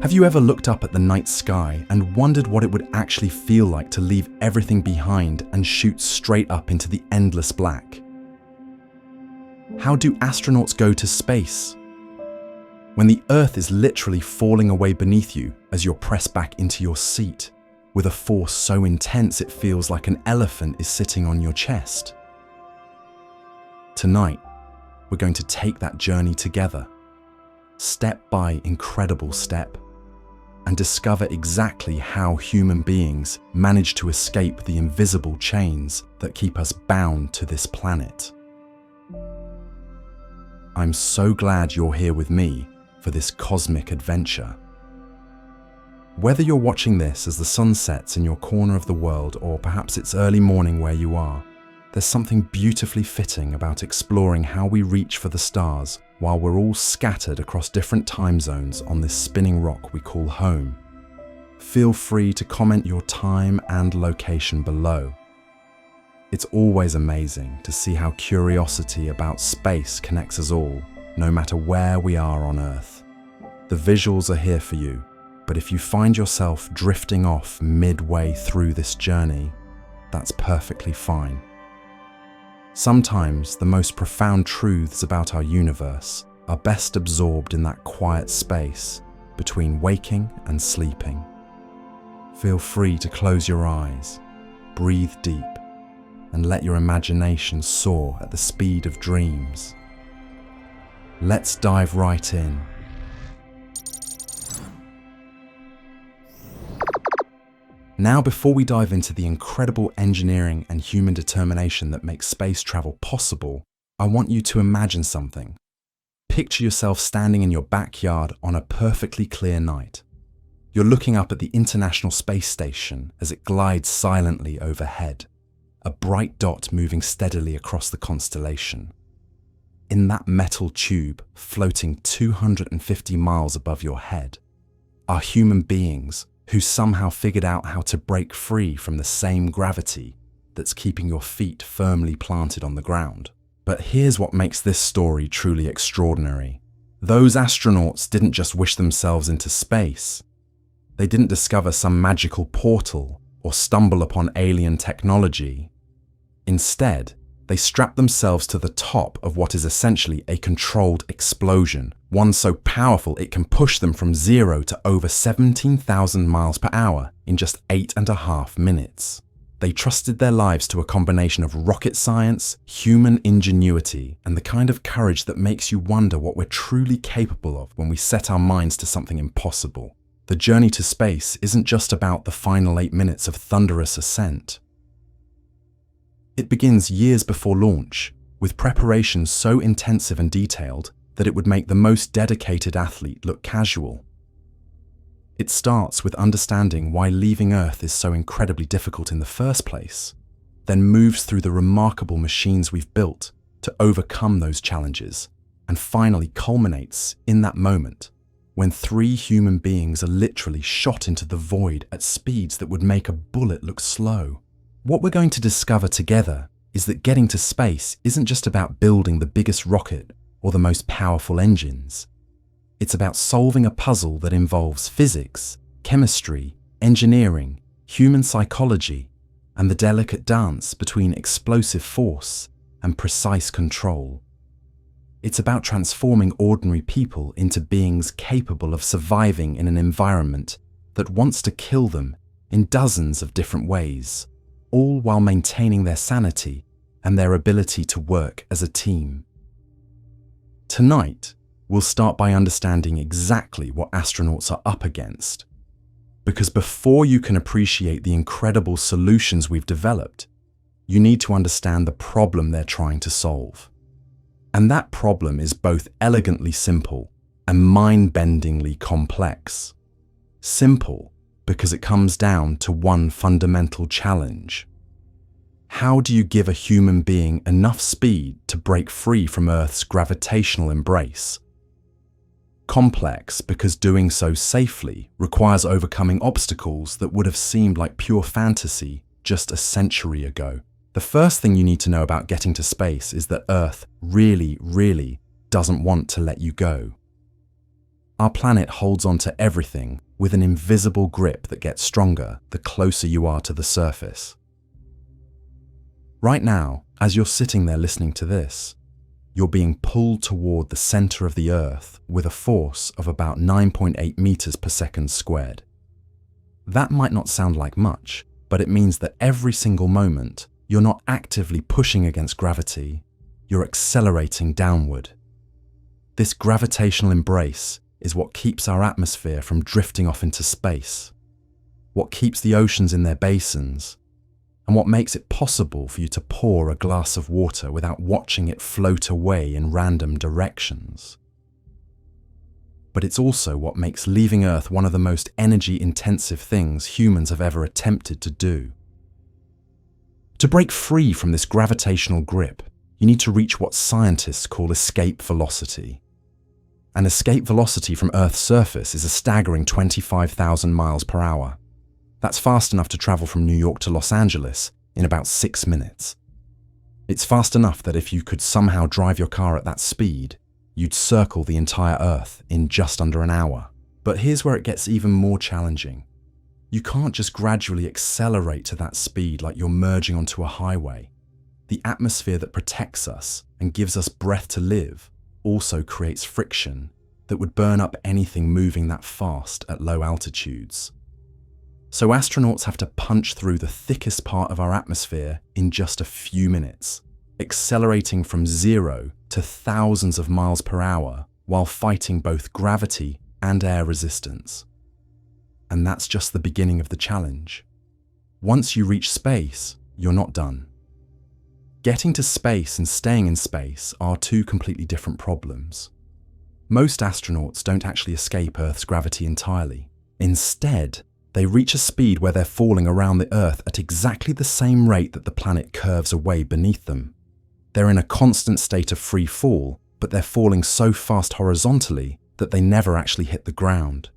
Have you ever looked up at the night sky and wondered what it would actually feel like to leave everything behind and shoot straight up into the endless black? How do astronauts go to space? When the Earth is literally falling away beneath you as you're pressed back into your seat, with a force so intense it feels like an elephant is sitting on your chest. Tonight, we're going to take that journey together, step by incredible step, and discover exactly how human beings manage to escape the invisible chains that keep us bound to this planet. I'm so glad you're here with me for this cosmic adventure. Whether you're watching this as the sun sets in your corner of the world, or perhaps it's early morning where you are, there's something beautifully fitting about exploring how we reach for the stars while we're all scattered across different time zones on this spinning rock we call home. Feel free to comment your time and location below. It's always amazing to see how curiosity about space connects us all, no matter where we are on Earth. The visuals are here for you, but if you find yourself drifting off midway through this journey, that's perfectly fine. Sometimes the most profound truths about our universe are best absorbed in that quiet space between waking and sleeping. Feel free to close your eyes, breathe deep, and let your imagination soar at the speed of dreams. Let's dive right in. Now, before we dive into the incredible engineering and human determination that makes space travel possible, I want you to imagine something. Picture yourself standing in your backyard on a perfectly clear night. You're looking up at the International Space Station as it glides silently overhead, a bright dot moving steadily across the constellation. In that metal tube floating 250 miles above your head are human beings who somehow figured out how to break free from the same gravity that's keeping your feet firmly planted on the ground. But here's what makes this story truly extraordinary. Those astronauts didn't just wish themselves into space. They didn't discover some magical portal or stumble upon alien technology. Instead, they strapped themselves to the top of what is essentially a controlled explosion, one so powerful it can push them from 0 to over 17,000 miles per hour in just 8.5 minutes. They trusted their lives to a combination of rocket science, human ingenuity, and the kind of courage that makes you wonder what we're truly capable of when we set our minds to something impossible. The journey to space isn't just about the final 8 minutes of thunderous ascent. It begins years before launch, with preparations so intensive and detailed that it would make the most dedicated athlete look casual. It starts with understanding why leaving Earth is so incredibly difficult in the first place, then moves through the remarkable machines we've built to overcome those challenges, and finally culminates in that moment when 3 human beings are literally shot into the void at speeds that would make a bullet look slow. What we're going to discover together is that getting to space isn't just about building the biggest rocket or the most powerful engines. It's about solving a puzzle that involves physics, chemistry, engineering, human psychology, and the delicate dance between explosive force and precise control. It's about transforming ordinary people into beings capable of surviving in an environment that wants to kill them in dozens of different ways, all while maintaining their sanity and their ability to work as a team. Tonight, we'll start by understanding exactly what astronauts are up against. Because before you can appreciate the incredible solutions we've developed, you need to understand the problem they're trying to solve. And that problem is both elegantly simple and mind-bendingly complex. Simple because it comes down to one fundamental challenge. How do you give a human being enough speed to break free from Earth's gravitational embrace? Complex because doing so safely requires overcoming obstacles that would have seemed like pure fantasy just a century ago. The first thing you need to know about getting to space is that Earth really doesn't want to let you go. Our planet holds on to everything with an invisible grip that gets stronger the closer you are to the surface. Right now, as you're sitting there listening to this, you're being pulled toward the center of the Earth with a force of about 9.8 meters per second squared. That might not sound like much, but it means that every single moment, you're not actively pushing against gravity, you're accelerating downward. This gravitational embrace is what keeps our atmosphere from drifting off into space, what keeps the oceans in their basins, and what makes it possible for you to pour a glass of water without watching it float away in random directions. But it's also what makes leaving Earth one of the most energy-intensive things humans have ever attempted to do. To break free from this gravitational grip, you need to reach what scientists call escape velocity. An escape velocity from Earth's surface is a staggering 25,000 miles per hour. That's fast enough to travel from New York to Los Angeles in about 6 minutes. It's fast enough that if you could somehow drive your car at that speed, you'd circle the entire Earth in just under an hour. But here's where it gets even more challenging. You can't just gradually accelerate to that speed like you're merging onto a highway. The atmosphere that protects us and gives us breath to live also creates friction that would burn up anything moving that fast at low altitudes. So astronauts have to punch through the thickest part of our atmosphere in just a few minutes, accelerating from 0 to thousands of miles per hour while fighting both gravity and air resistance. And that's just the beginning of the challenge. Once you reach space, you're not done. Getting to space and staying in space are two completely different problems. Most astronauts don't actually escape Earth's gravity entirely. Instead, they reach a speed where they're falling around the Earth at exactly the same rate that the planet curves away beneath them. They're in a constant state of free fall, but they're falling so fast horizontally that they never actually hit the ground.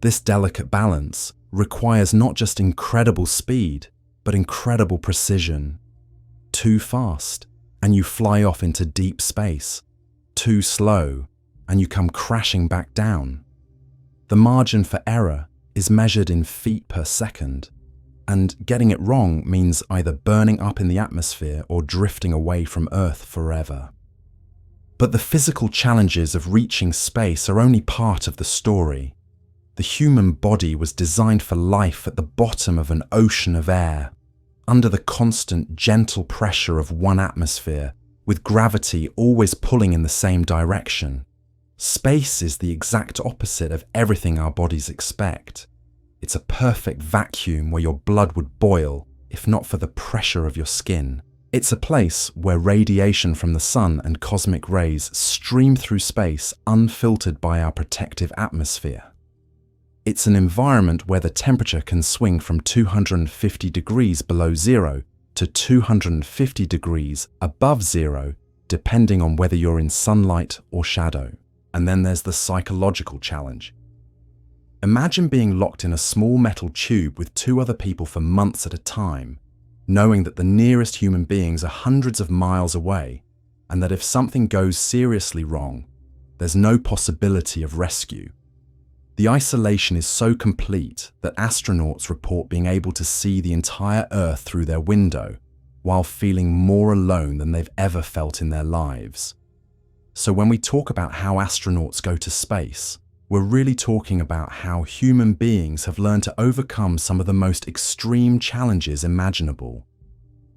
This delicate balance requires not just incredible speed, but incredible precision. Too fast, and you fly off into deep space. Too slow, and you come crashing back down. The margin for error is measured in feet per second, and getting it wrong means either burning up in the atmosphere or drifting away from Earth forever. But the physical challenges of reaching space are only part of the story. The human body was designed for life at the bottom of an ocean of air, under the constant, gentle pressure of one atmosphere, with gravity always pulling in the same direction. Space is the exact opposite of everything our bodies expect. It's a perfect vacuum where your blood would boil, if not for the pressure of your skin. It's a place where radiation from the sun and cosmic rays stream through space unfiltered by our protective atmosphere. It's an environment where the temperature can swing from 250 degrees below zero to 250 degrees above zero, depending on whether you're in sunlight or shadow. And then there's the psychological challenge. Imagine being locked in a small metal tube with 2 other people for months at a time, knowing that the nearest human beings are hundreds of miles away, and that if something goes seriously wrong, there's no possibility of rescue. The isolation is so complete that astronauts report being able to see the entire Earth through their window, while feeling more alone than they've ever felt in their lives. So when we talk about how astronauts go to space, we're really talking about how human beings have learned to overcome some of the most extreme challenges imaginable.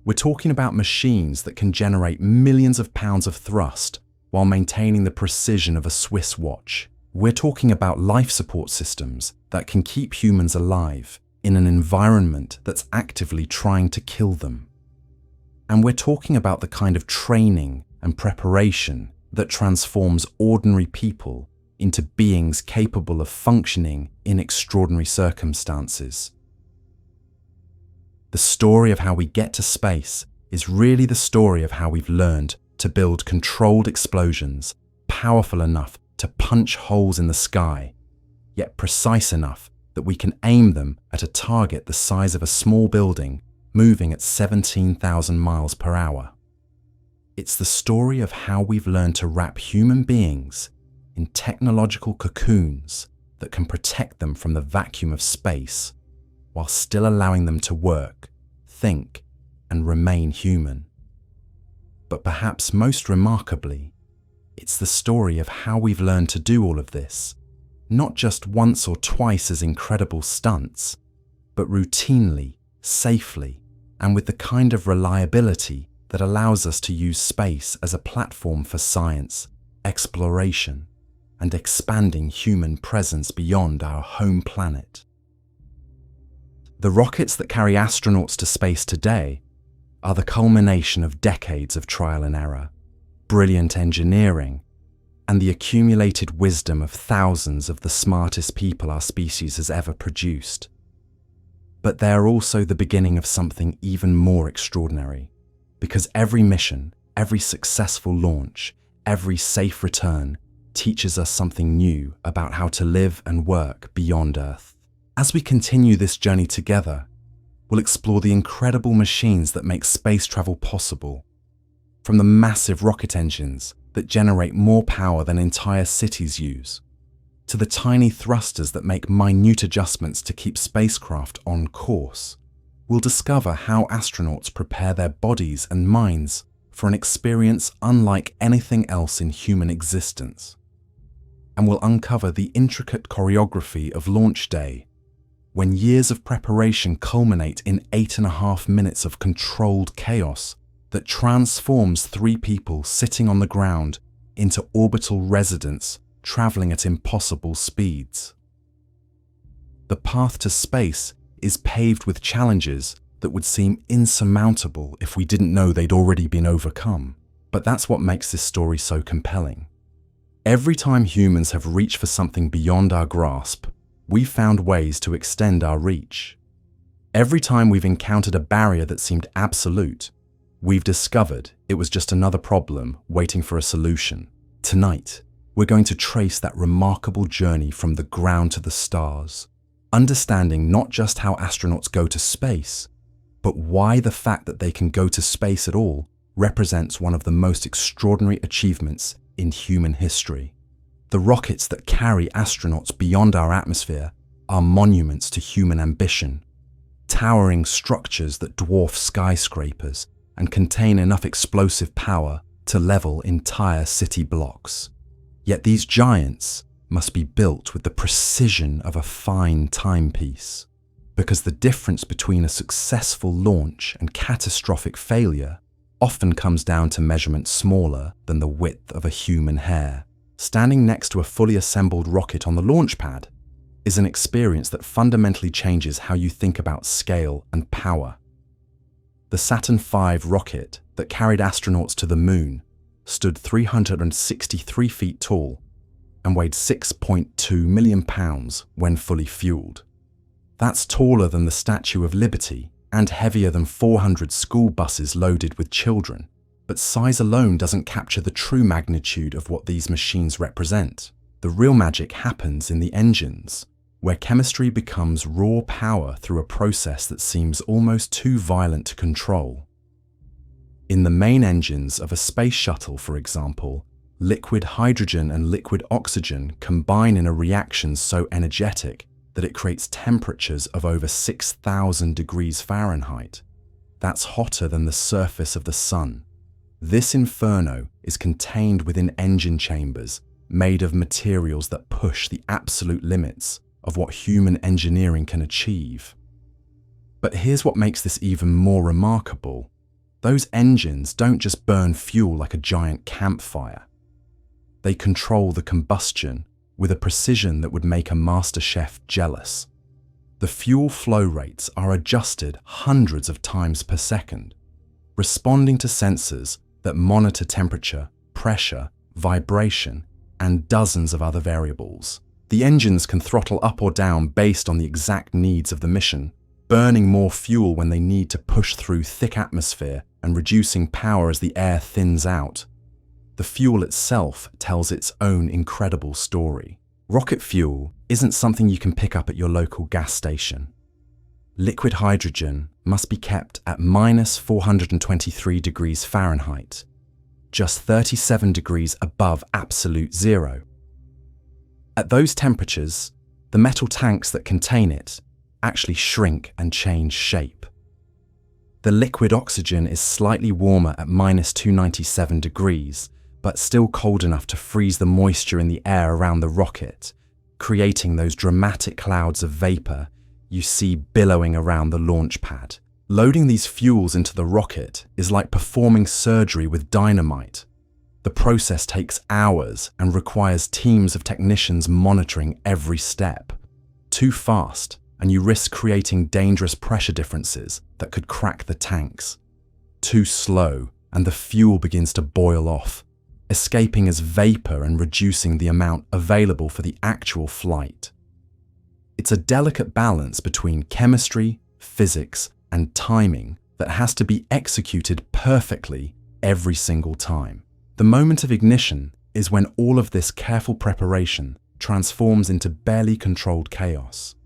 We're talking about machines that can generate millions of pounds of thrust while maintaining the precision of a Swiss watch. We're talking about life support systems that can keep humans alive in an environment that's actively trying to kill them. And we're talking about the kind of training and preparation that transforms ordinary people into beings capable of functioning in extraordinary circumstances. The story of how we get to space is really the story of how we've learned to build controlled explosions, powerful enough to punch holes in the sky, yet precise enough that we can aim them at a target the size of a small building moving at 17,000 miles per hour. It's the story of how we've learned to wrap human beings in technological cocoons that can protect them from the vacuum of space while still allowing them to work, think, and remain human. But perhaps most remarkably, it's the story of how we've learned to do all of this, not just once or twice as incredible stunts, but routinely, safely, and with the kind of reliability that allows us to use space as a platform for science, exploration, and expanding human presence beyond our home planet. The rockets that carry astronauts to space today are the culmination of decades of trial and error, brilliant engineering, and the accumulated wisdom of thousands of the smartest people our species has ever produced. But they are also the beginning of something even more extraordinary, because every mission, every successful launch, every safe return teaches us something new about how to live and work beyond Earth. As we continue this journey together, we'll explore the incredible machines that make space travel possible, from the massive rocket engines that generate more power than entire cities use, to the tiny thrusters that make minute adjustments to keep spacecraft on course. We'll discover how astronauts prepare their bodies and minds for an experience unlike anything else in human existence. And we'll uncover the intricate choreography of launch day, when years of preparation culminate in 8.5 minutes of controlled chaos that transforms 3 people sitting on the ground into orbital residents traveling at impossible speeds. The path to space is paved with challenges that would seem insurmountable if we didn't know they'd already been overcome. But that's what makes this story so compelling. Every time humans have reached for something beyond our grasp, we've found ways to extend our reach. Every time we've encountered a barrier that seemed absolute, we've discovered it was just another problem waiting for a solution. Tonight, we're going to trace that remarkable journey from the ground to the stars, understanding not just how astronauts go to space, but why the fact that they can go to space at all represents one of the most extraordinary achievements in human history. The rockets that carry astronauts beyond our atmosphere are monuments to human ambition, towering structures that dwarf skyscrapers and contain enough explosive power to level entire city blocks. Yet these giants must be built with the precision of a fine timepiece, because the difference between a successful launch and catastrophic failure often comes down to measurements smaller than the width of a human hair. Standing next to a fully assembled rocket on the launch pad is an experience that fundamentally changes how you think about scale and power. The Saturn V rocket that carried astronauts to the moon stood 363 feet tall and weighed 6.2 million pounds when fully fueled. That's taller than the Statue of Liberty and heavier than 400 school buses loaded with children. But size alone doesn't capture the true magnitude of what these machines represent. The real magic happens in the engines, where chemistry becomes raw power through a process that seems almost too violent to control. In the main engines of a space shuttle, for example, liquid hydrogen and liquid oxygen combine in a reaction so energetic that it creates temperatures of over 6,000 degrees Fahrenheit. That's hotter than the surface of the sun. This inferno is contained within engine chambers made of materials that push the absolute limits of what human engineering can achieve. But here's what makes this even more remarkable. Those engines don't just burn fuel like a giant campfire. They control the combustion with a precision that would make a master chef jealous. The fuel flow rates are adjusted hundreds of times per second, responding to sensors that monitor temperature, pressure, vibration, and dozens of other variables. The engines can throttle up or down based on the exact needs of the mission, burning more fuel when they need to push through thick atmosphere and reducing power as the air thins out. The fuel itself tells its own incredible story. Rocket fuel isn't something you can pick up at your local gas station. Liquid hydrogen must be kept at minus 423 degrees Fahrenheit, just 37 degrees above absolute zero. At those temperatures, the metal tanks that contain it actually shrink and change shape. The liquid oxygen is slightly warmer at -297 degrees, but still cold enough to freeze the moisture in the air around the rocket, creating those dramatic clouds of vapor you see billowing around the launch pad. Loading these fuels into the rocket is like performing surgery with dynamite. The process takes hours and requires teams of technicians monitoring every step. Too fast, and you risk creating dangerous pressure differences that could crack the tanks. Too slow, and the fuel begins to boil off, escaping as vapor and reducing the amount available for the actual flight. It's a delicate balance between chemistry, physics, and timing that has to be executed perfectly every single time. The moment of ignition is when all of this careful preparation transforms into barely controlled chaos.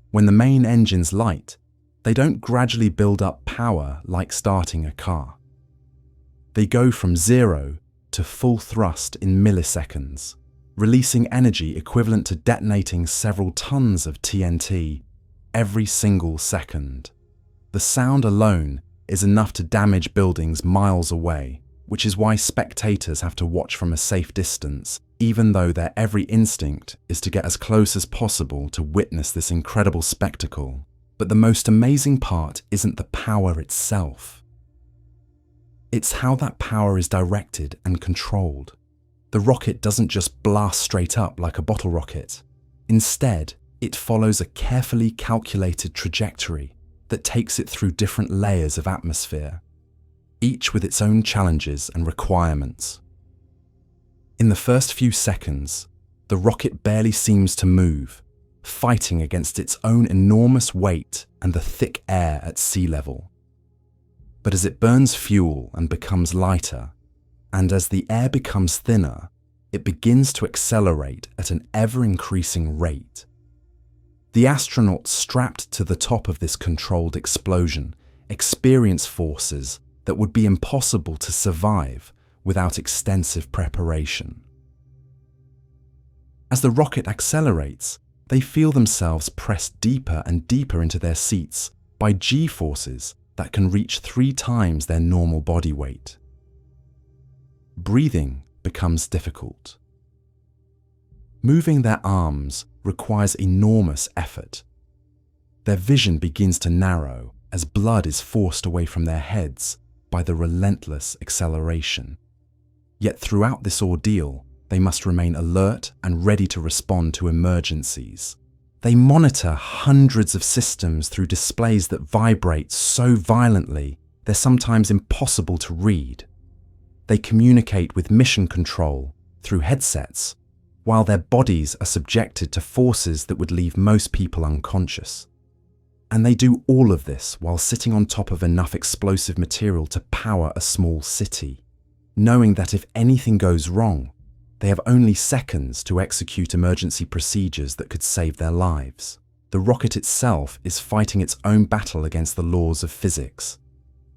When the main engines light, they don't gradually build up power like starting a car. They go from 0 to full thrust in milliseconds, releasing energy equivalent to detonating several tons of TNT every single second. The sound alone is enough to damage buildings miles away, which is why spectators have to watch from a safe distance, even though their every instinct is to get as close as possible to witness this incredible spectacle. But the most amazing part isn't the power itself. It's how that power is directed and controlled. The rocket doesn't just blast straight up like a bottle rocket. Instead, it follows a carefully calculated trajectory that takes it through different layers of atmosphere, each with its own challenges and requirements. In the first few seconds, the rocket barely seems to move, fighting against its own enormous weight and the thick air at sea level. But as it burns fuel and becomes lighter, and as the air becomes thinner, it begins to accelerate at an ever-increasing rate. The astronauts strapped to the top of this controlled explosion experience forces that would be impossible to survive without extensive preparation. As the rocket accelerates, they feel themselves pressed deeper and deeper into their seats by G-forces that can reach 3 times their normal body weight. Breathing becomes difficult. Moving their arms requires enormous effort. Their vision begins to narrow as blood is forced away from their heads by the relentless acceleration. Yet throughout this ordeal, they must remain alert and ready to respond to emergencies. They monitor hundreds of systems through displays that vibrate so violently they're sometimes impossible to read. They communicate with mission control through headsets, while their bodies are subjected to forces that would leave most people unconscious. And they do all of this while sitting on top of enough explosive material to power a small city, knowing that if anything goes wrong, they have only seconds to execute emergency procedures that could save their lives. The rocket itself is fighting its own battle against the laws of physics.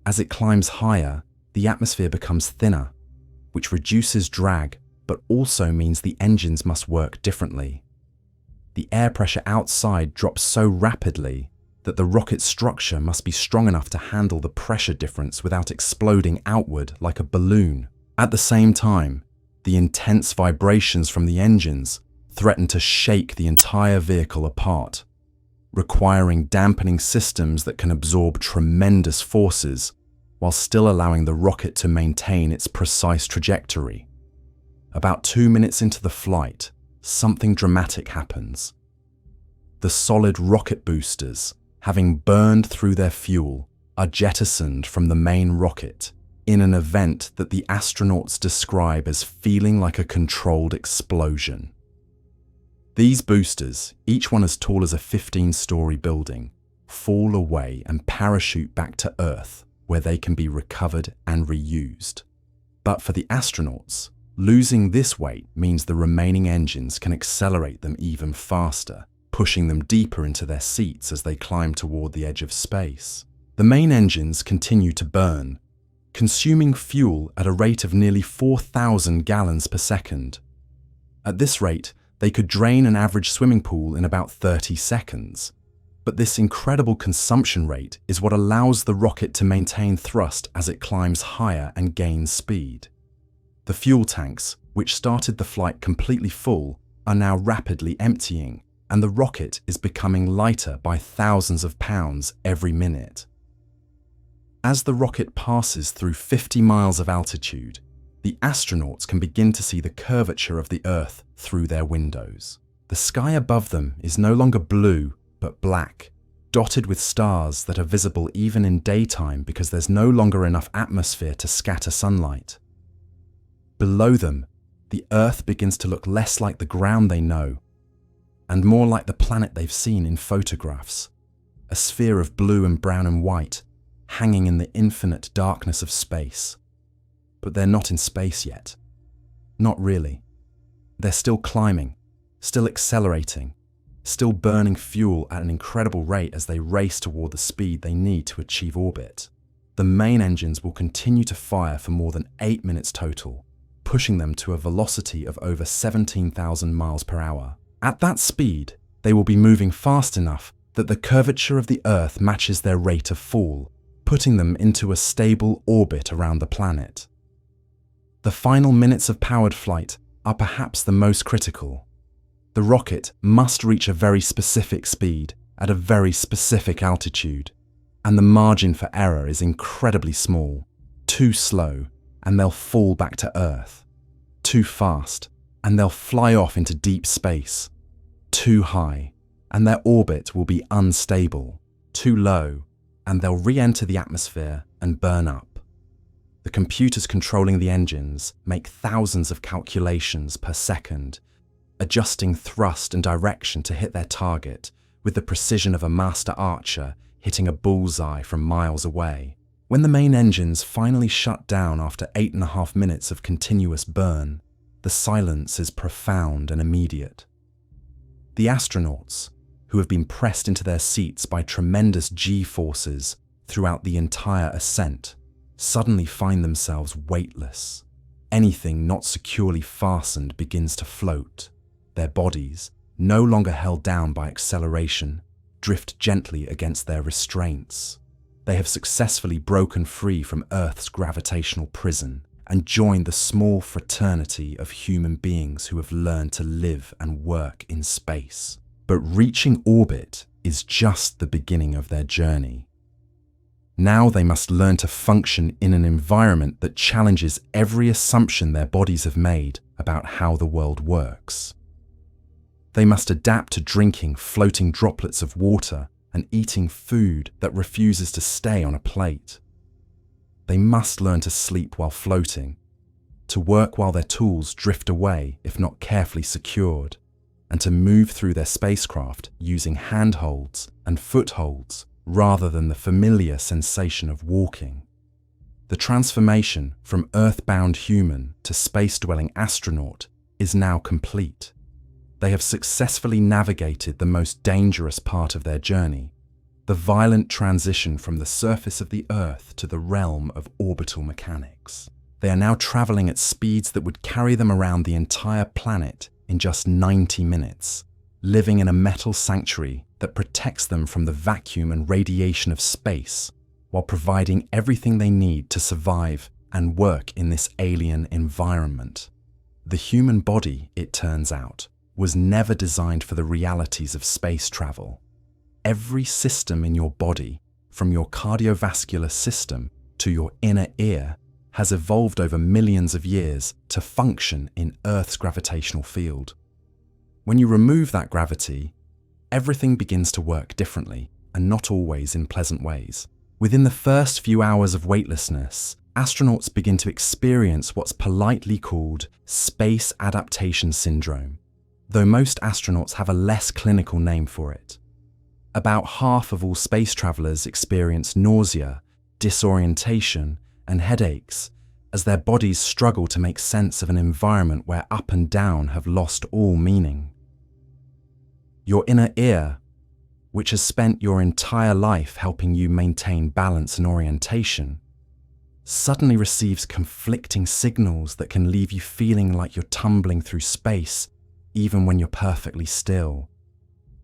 As it climbs higher, the atmosphere becomes thinner, which reduces drag but also means the engines must work differently. The air pressure outside drops so rapidly that the rocket's structure must be strong enough to handle the pressure difference without exploding outward like a balloon. At the same time, the intense vibrations from the engines threaten to shake the entire vehicle apart, requiring dampening systems that can absorb tremendous forces while still allowing the rocket to maintain its precise trajectory. About 2 minutes into the flight, something dramatic happens. The solid rocket boosters, having burned through their fuel, are jettisoned from the main rocket in an event that the astronauts describe as feeling like a controlled explosion. These boosters, each one as tall as a 15-story building, fall away and parachute back to Earth, where they can be recovered and reused. But for the astronauts, losing this weight means the remaining engines can accelerate them even faster, pushing them deeper into their seats as they climb toward the edge of space. The main engines continue to burn, consuming fuel at a rate of nearly 4,000 gallons per second. At this rate, They could drain an average swimming pool in about 30 seconds. But this incredible consumption rate is what allows the rocket to maintain thrust as it climbs higher and gains speed. The fuel tanks, which started the flight completely full, are now rapidly emptying, and the rocket is becoming lighter by thousands of pounds every minute. As the rocket passes through 50 miles of altitude, the astronauts can begin to see the curvature of the Earth through their windows. The sky above them is no longer blue, but black, dotted with stars that are visible even in daytime because there's no longer enough atmosphere to scatter sunlight. Below them, the Earth begins to look less like the ground they know, and more like the planet they've seen in photographs, a sphere of blue and brown and white, hanging in the infinite darkness of space. But they're not in space yet. Not really. They're still climbing, still accelerating, still burning fuel at an incredible rate as they race toward the speed they need to achieve orbit. The main engines will continue to fire for more than 8 minutes total, pushing them to a velocity of over 17,000 miles per hour. At that speed, they will be moving fast enough that the curvature of the Earth matches their rate of fall, putting them into a stable orbit around the planet. The final minutes of powered flight are perhaps the most critical. The rocket must reach a very specific speed at a very specific altitude, and the margin for error is incredibly small. Too slow, and they'll fall back to Earth. Too fast, and they'll fly off into deep space. Too high, and their orbit will be unstable. Too low, and they'll re-enter the atmosphere and burn up. The computers controlling the engines make thousands of calculations per second, adjusting thrust and direction to hit their target with the precision of a master archer hitting a bullseye from miles away. When the main engines finally shut down after 8.5 minutes of continuous burn, the silence is profound and immediate. The astronauts, who have been pressed into their seats by tremendous G-forces throughout the entire ascent, suddenly find themselves weightless. Anything not securely fastened begins to float. Their bodies, no longer held down by acceleration, drift gently against their restraints. They have successfully broken free from Earth's gravitational prison and joined the small fraternity of human beings who have learned to live and work in space. But reaching orbit is just the beginning of their journey. Now they must learn to function in an environment that challenges every assumption their bodies have made about how the world works. They must adapt to drinking floating droplets of water and eating food that refuses to stay on a plate. They must learn to sleep while floating, to work while their tools drift away if not carefully secured, and to move through their spacecraft using handholds and footholds rather than the familiar sensation of walking. The transformation from Earth-bound human to space-dwelling astronaut is now complete. They have successfully navigated the most dangerous part of their journey, the violent transition from the surface of the Earth to the realm of orbital mechanics. They are now traveling at speeds that would carry them around the entire planet in just 90 minutes, living in a metal sanctuary that protects them from the vacuum and radiation of space, while providing everything they need to survive and work in this alien environment. The human body, it turns out, was never designed for the realities of space travel. Every system in your body, from your cardiovascular system to your inner ear, has evolved over millions of years to function in Earth's gravitational field. When you remove that gravity, everything begins to work differently, and not always in pleasant ways. Within the first few hours of weightlessness, astronauts begin to experience what's politely called space adaptation syndrome, though most astronauts have a less clinical name for it. About half of all space travelers experience nausea, disorientation, and headaches as their bodies struggle to make sense of an environment where up and down have lost all meaning. Your inner ear, which has spent your entire life helping you maintain balance and orientation, suddenly receives conflicting signals that can leave you feeling like you're tumbling through space, even when you're perfectly still.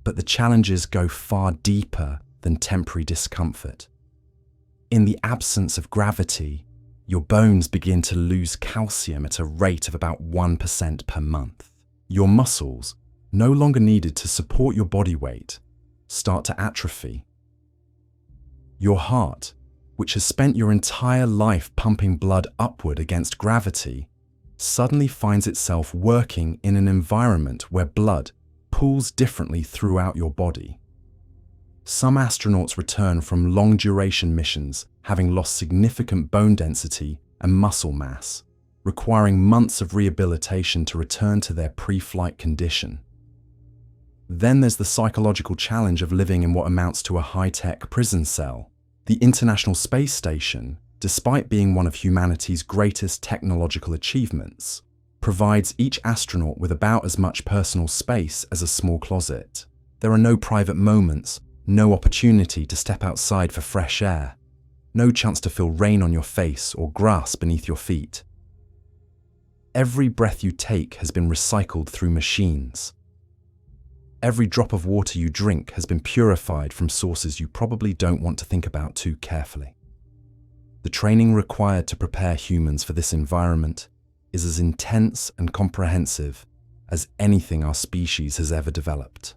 But the challenges go far deeper than temporary discomfort. In the absence of gravity, your bones begin to lose calcium at a rate of about 1% per month. Your muscles, no longer needed to support your body weight, start to atrophy. Your heart, which has spent your entire life pumping blood upward against gravity, suddenly finds itself working in an environment where blood pools differently throughout your body. Some astronauts return from long-duration missions having lost significant bone density and muscle mass, requiring months of rehabilitation to return to their pre-flight condition. Then there's the psychological challenge of living in what amounts to a high-tech prison cell. The International Space Station, despite being one of humanity's greatest technological achievements, provides each astronaut with about as much personal space as a small closet. There are no private moments, no opportunity to step outside for fresh air, no chance to feel rain on your face or grass beneath your feet. Every breath you take has been recycled through machines. Every drop of water you drink has been purified from sources you probably don't want to think about too carefully. The training required to prepare humans for this environment is as intense and comprehensive as anything our species has ever developed.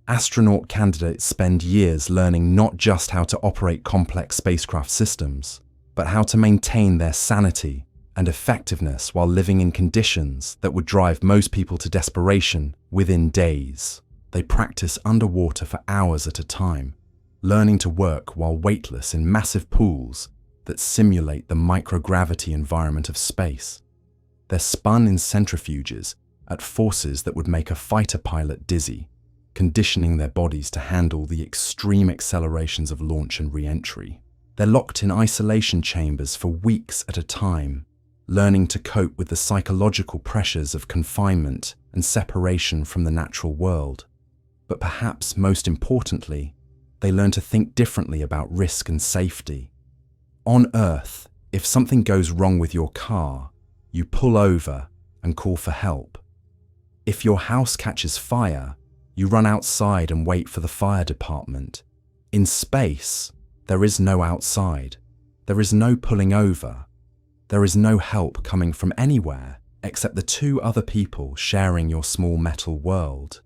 Astronaut candidates spend years learning not just how to operate complex spacecraft systems, but how to maintain their sanity and effectiveness while living in conditions that would drive most people to desperation within days. They practice underwater for hours at a time, learning to work while weightless in massive pools that simulate the microgravity environment of space. They're spun in centrifuges at forces that would make a fighter pilot dizzy, conditioning their bodies to handle the extreme accelerations of launch and re-entry. They're locked in isolation chambers for weeks at a time, learning to cope with the psychological pressures of confinement and separation from the natural world. But perhaps most importantly, they learn to think differently about risk and safety. On Earth, if something goes wrong with your car, you pull over and call for help. If your house catches fire, you run outside and wait for the fire department. In space, there is no outside. There is no pulling over. There is no help coming from anywhere except the two other people sharing your small metal world,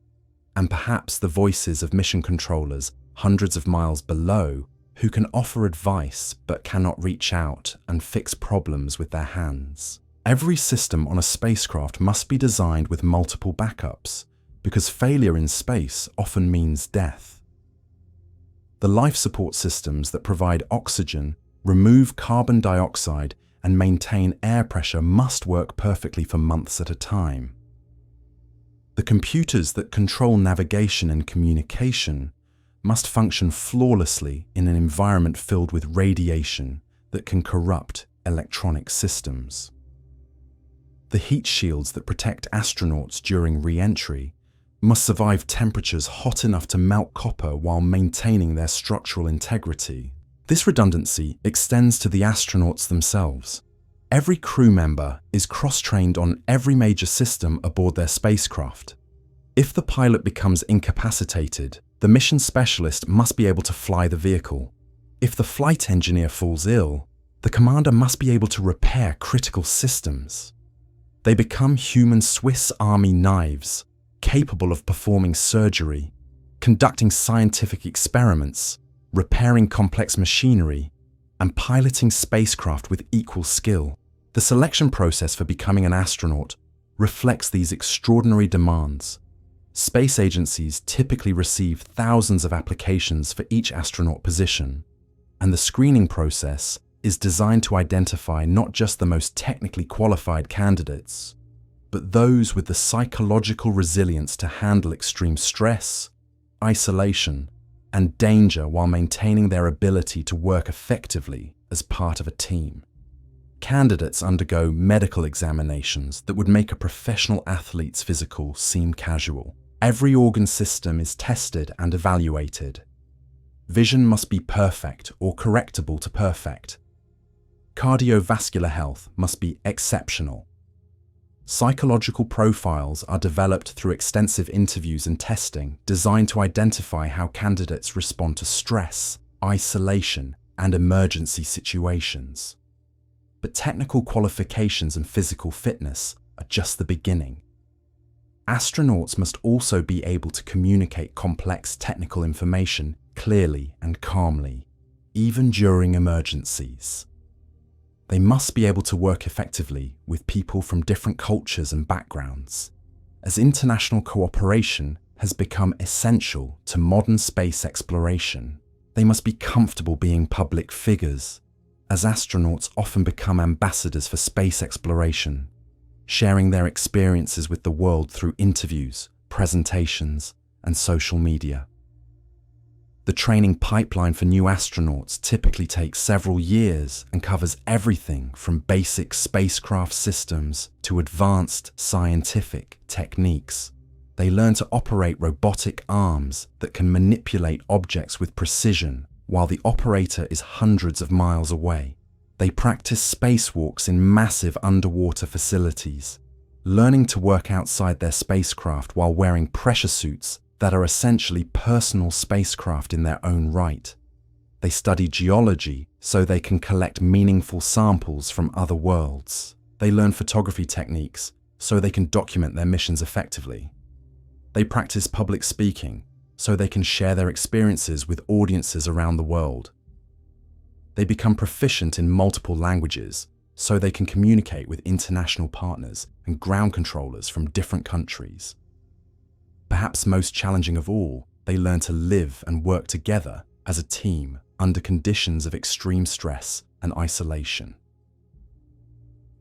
and perhaps the voices of mission controllers hundreds of miles below who can offer advice but cannot reach out and fix problems with their hands. Every system on a spacecraft must be designed with multiple backups, because failure in space often means death. The life support systems that provide oxygen, remove carbon dioxide, and maintain air pressure must work perfectly for months at a time. The computers that control navigation and communication must function flawlessly in an environment filled with radiation that can corrupt electronic systems. The heat shields that protect astronauts during re-entry must survive temperatures hot enough to melt copper while maintaining their structural integrity. This redundancy extends to the astronauts themselves. Every crew member is cross-trained on every major system aboard their spacecraft. If the pilot becomes incapacitated, the mission specialist must be able to fly the vehicle. If the flight engineer falls ill, the commander must be able to repair critical systems. They become human Swiss Army knives, capable of performing surgery, conducting scientific experiments, repairing complex machinery, and piloting spacecraft with equal skill. The selection process for becoming an astronaut reflects these extraordinary demands. Space agencies typically receive thousands of applications for each astronaut position, and the screening process is designed to identify not just the most technically qualified candidates, but those with the psychological resilience to handle extreme stress, isolation, and danger while maintaining their ability to work effectively as part of a team. Candidates undergo medical examinations that would make a professional athlete's physical seem casual. Every organ system is tested and evaluated. Vision must be perfect or correctable to perfect. Cardiovascular health must be exceptional. Psychological profiles are developed through extensive interviews and testing designed to identify how candidates respond to stress, isolation, and emergency situations. But technical qualifications and physical fitness are just the beginning. Astronauts must also be able to communicate complex technical information clearly and calmly, even during emergencies. They must be able to work effectively with people from different cultures and backgrounds, as international cooperation has become essential to modern space exploration. They must be comfortable being public figures, as astronauts often become ambassadors for space exploration, sharing their experiences with the world through interviews, presentations, and social media. The training pipeline for new astronauts typically takes several years and covers everything from basic spacecraft systems to advanced scientific techniques. They learn to operate robotic arms that can manipulate objects with precision while the operator is hundreds of miles away. They practice spacewalks in massive underwater facilities, learning to work outside their spacecraft while wearing pressure suits that are essentially personal spacecraft in their own right. They study geology so they can collect meaningful samples from other worlds. They learn photography techniques so they can document their missions effectively. They practice public speaking so they can share their experiences with audiences around the world. They become proficient in multiple languages so they can communicate with international partners and ground controllers from different countries. Perhaps most challenging of all, they learn to live and work together as a team under conditions of extreme stress and isolation.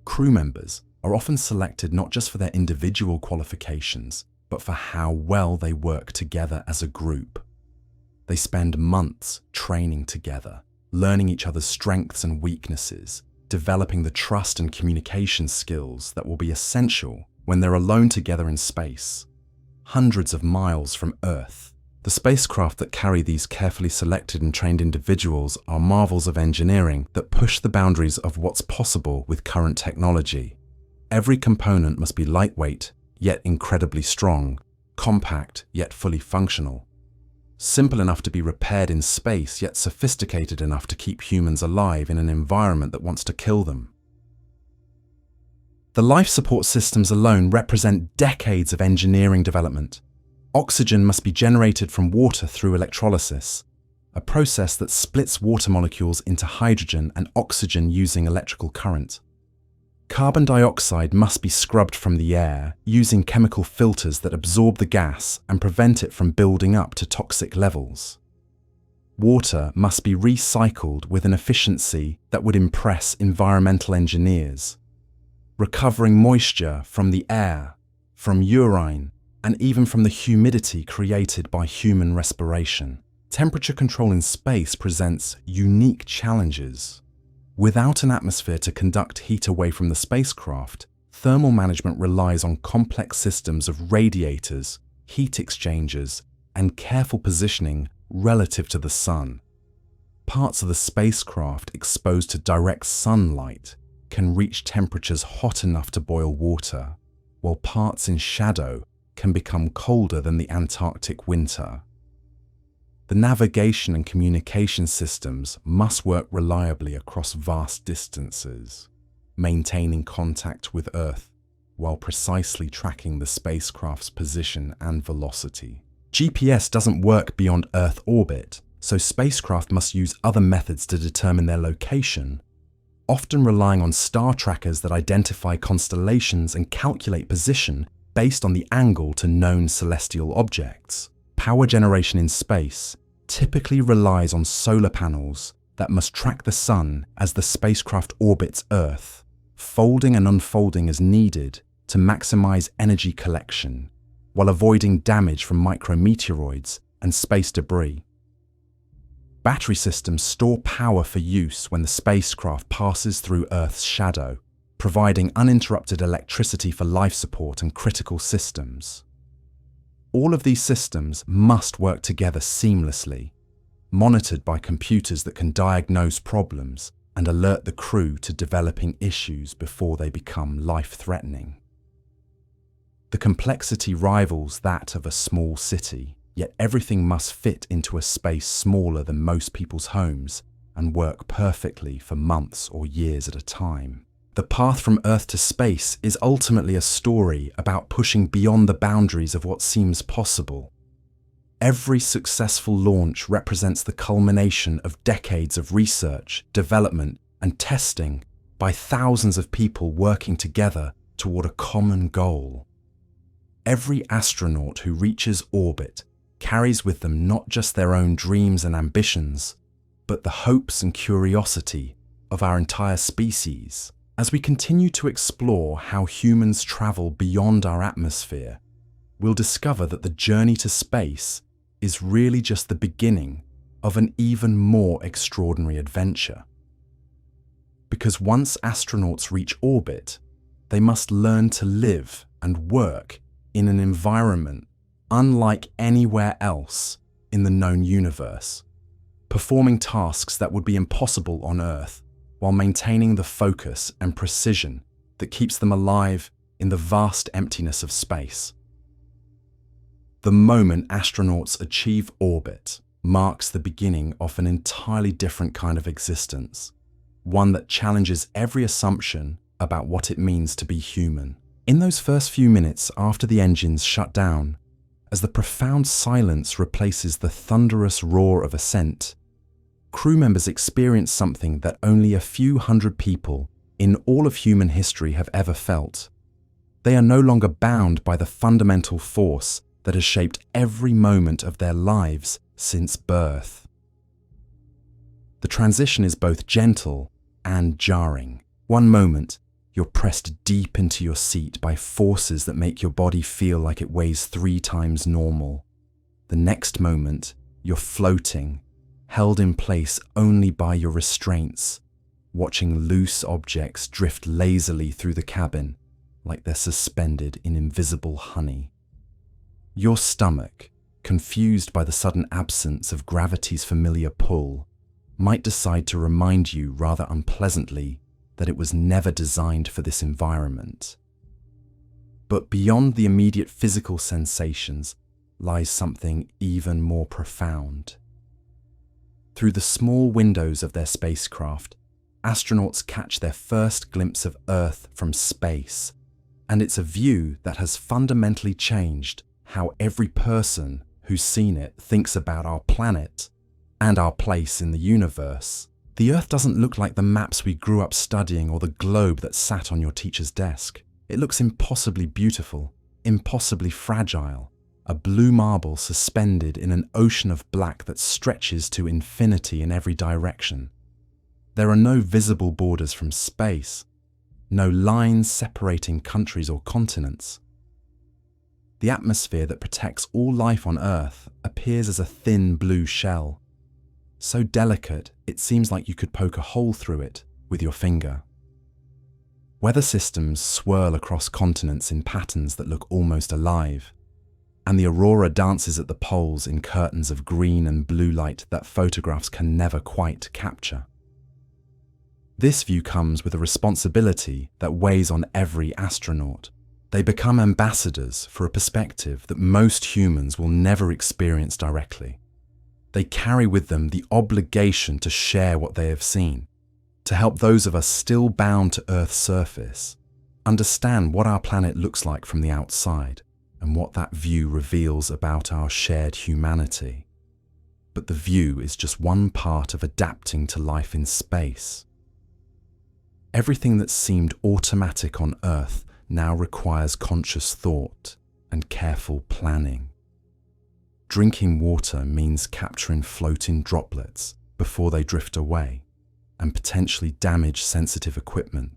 Crew members are often selected not just for their individual qualifications, but for how well they work together as a group. They spend months training together, learning each other's strengths and weaknesses, developing the trust and communication skills that will be essential when they're alone together in space, hundreds of miles from Earth. The spacecraft that carry these carefully selected and trained individuals are marvels of engineering that push the boundaries of what's possible with current technology. Every component must be lightweight, yet incredibly strong, compact, yet fully functional, simple enough to be repaired in space, yet sophisticated enough to keep humans alive in an environment that wants to kill them. The life support systems alone represent decades of engineering development. Oxygen must be generated from water through electrolysis, a process that splits water molecules into hydrogen and oxygen using electrical current. Carbon dioxide must be scrubbed from the air using chemical filters that absorb the gas and prevent it from building up to toxic levels. Water must be recycled with an efficiency that would impress environmental engineers, recovering moisture from the air, from urine, and even from the humidity created by human respiration. Temperature control in space presents unique challenges. Without an atmosphere to conduct heat away from the spacecraft, thermal management relies on complex systems of radiators, heat exchangers, and careful positioning relative to the sun. Parts of the spacecraft exposed to direct sunlight can reach temperatures hot enough to boil water, while parts in shadow can become colder than the Antarctic winter. The navigation and communication systems must work reliably across vast distances, maintaining contact with Earth while precisely tracking the spacecraft's position and velocity. GPS doesn't work beyond Earth orbit, so spacecraft must use other methods to determine their location, often relying on star trackers that identify constellations and calculate position based on the angle to known celestial objects. Power generation in space typically relies on solar panels that must track the sun as the spacecraft orbits Earth, folding and unfolding as needed to maximize energy collection, while avoiding damage from micrometeoroids and space debris. Battery systems store power for use when the spacecraft passes through Earth's shadow, providing uninterrupted electricity for life support and critical systems. All of these systems must work together seamlessly, monitored by computers that can diagnose problems and alert the crew to developing issues before they become life-threatening. The complexity rivals that of a small city, yet everything must fit into a space smaller than most people's homes and work perfectly for months or years at a time. The path from Earth to space is ultimately a story about pushing beyond the boundaries of what seems possible. Every successful launch represents the culmination of decades of research, development, and testing by thousands of people working together toward a common goal. Every astronaut who reaches orbit carries with them not just their own dreams and ambitions, but the hopes and curiosity of our entire species. As we continue to explore how humans travel beyond our atmosphere, we'll discover that the journey to space is really just the beginning of an even more extraordinary adventure. Because once astronauts reach orbit, they must learn to live and work in an environment unlike anywhere else in the known universe, performing tasks that would be impossible on Earth while maintaining the focus and precision that keeps them alive in the vast emptiness of space. The moment astronauts achieve orbit marks the beginning of an entirely different kind of existence, one that challenges every assumption about what it means to be human. In those first few minutes after the engines shut down, as the profound silence replaces the thunderous roar of ascent, crew members experience something that only a few hundred people in all of human history have ever felt. They are no longer bound by the fundamental force that has shaped every moment of their lives since birth. The transition is both gentle and jarring. One moment, you're pressed deep into your seat by forces that make your body feel like it weighs 3 times normal. The next moment, you're floating, held in place only by your restraints, watching loose objects drift lazily through the cabin like they're suspended in invisible honey. Your stomach, confused by the sudden absence of gravity's familiar pull, might decide to remind you rather unpleasantly that it was never designed for this environment. But beyond the immediate physical sensations lies something even more profound. Through the small windows of their spacecraft, astronauts catch their first glimpse of Earth from space, and it's a view that has fundamentally changed how every person who's seen it thinks about our planet and our place in the universe. The Earth doesn't look like the maps we grew up studying or the globe that sat on your teacher's desk. It looks impossibly beautiful, impossibly fragile, a blue marble suspended in an ocean of black that stretches to infinity in every direction. There are no visible borders from space, no lines separating countries or continents. The atmosphere that protects all life on Earth appears as a thin blue shell, so delicate it seems like you could poke a hole through it with your finger. Weather systems swirl across continents in patterns that look almost alive, and the aurora dances at the poles in curtains of green and blue light that photographs can never quite capture. This view comes with a responsibility that weighs on every astronaut. They become ambassadors for a perspective that most humans will never experience directly. They carry with them the obligation to share what they have seen, to help those of us still bound to Earth's surface understand what our planet looks like from the outside and what that view reveals about our shared humanity. But the view is just one part of adapting to life in space. Everything that seemed automatic on Earth now requires conscious thought and careful planning. Drinking water means capturing floating droplets before they drift away and potentially damage sensitive equipment.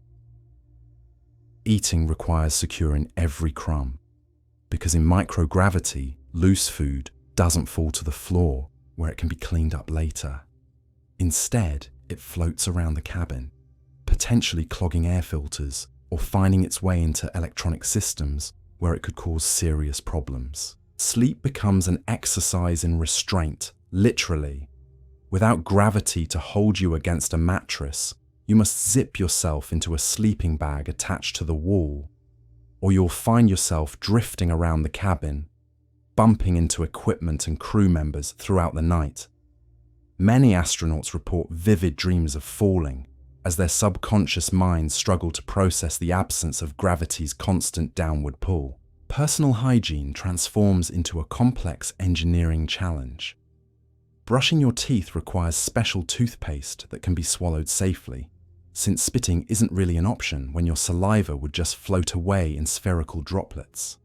Eating requires securing every crumb, because in microgravity, loose food doesn't fall to the floor where it can be cleaned up later. Instead, it floats around the cabin, potentially clogging air filters or finding its way into electronic systems where it could cause serious problems. Sleep becomes an exercise in restraint, literally. Without gravity to hold you against a mattress, you must zip yourself into a sleeping bag attached to the wall, or you'll find yourself drifting around the cabin, bumping into equipment and crew members throughout the night. Many astronauts report vivid dreams of falling, as their subconscious minds struggle to process the absence of gravity's constant downward pull. Personal hygiene transforms into a complex engineering challenge. Brushing your teeth requires special toothpaste that can be swallowed safely, since spitting isn't really an option when your saliva would just float away in spherical droplets.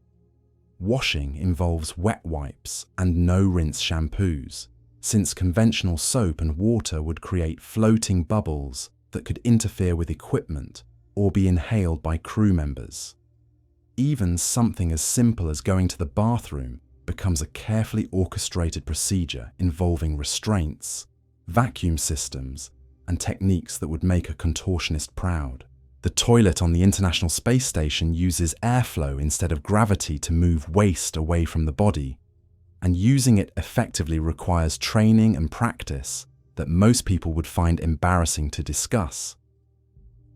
Washing involves wet wipes and no-rinse shampoos, since conventional soap and water would create floating bubbles that could interfere with equipment or be inhaled by crew members. Even something as simple as going to the bathroom becomes a carefully orchestrated procedure involving restraints, vacuum systems, and techniques that would make a contortionist proud. The toilet on the International Space Station uses airflow instead of gravity to move waste away from the body, and using it effectively requires training and practice that most people would find embarrassing to discuss.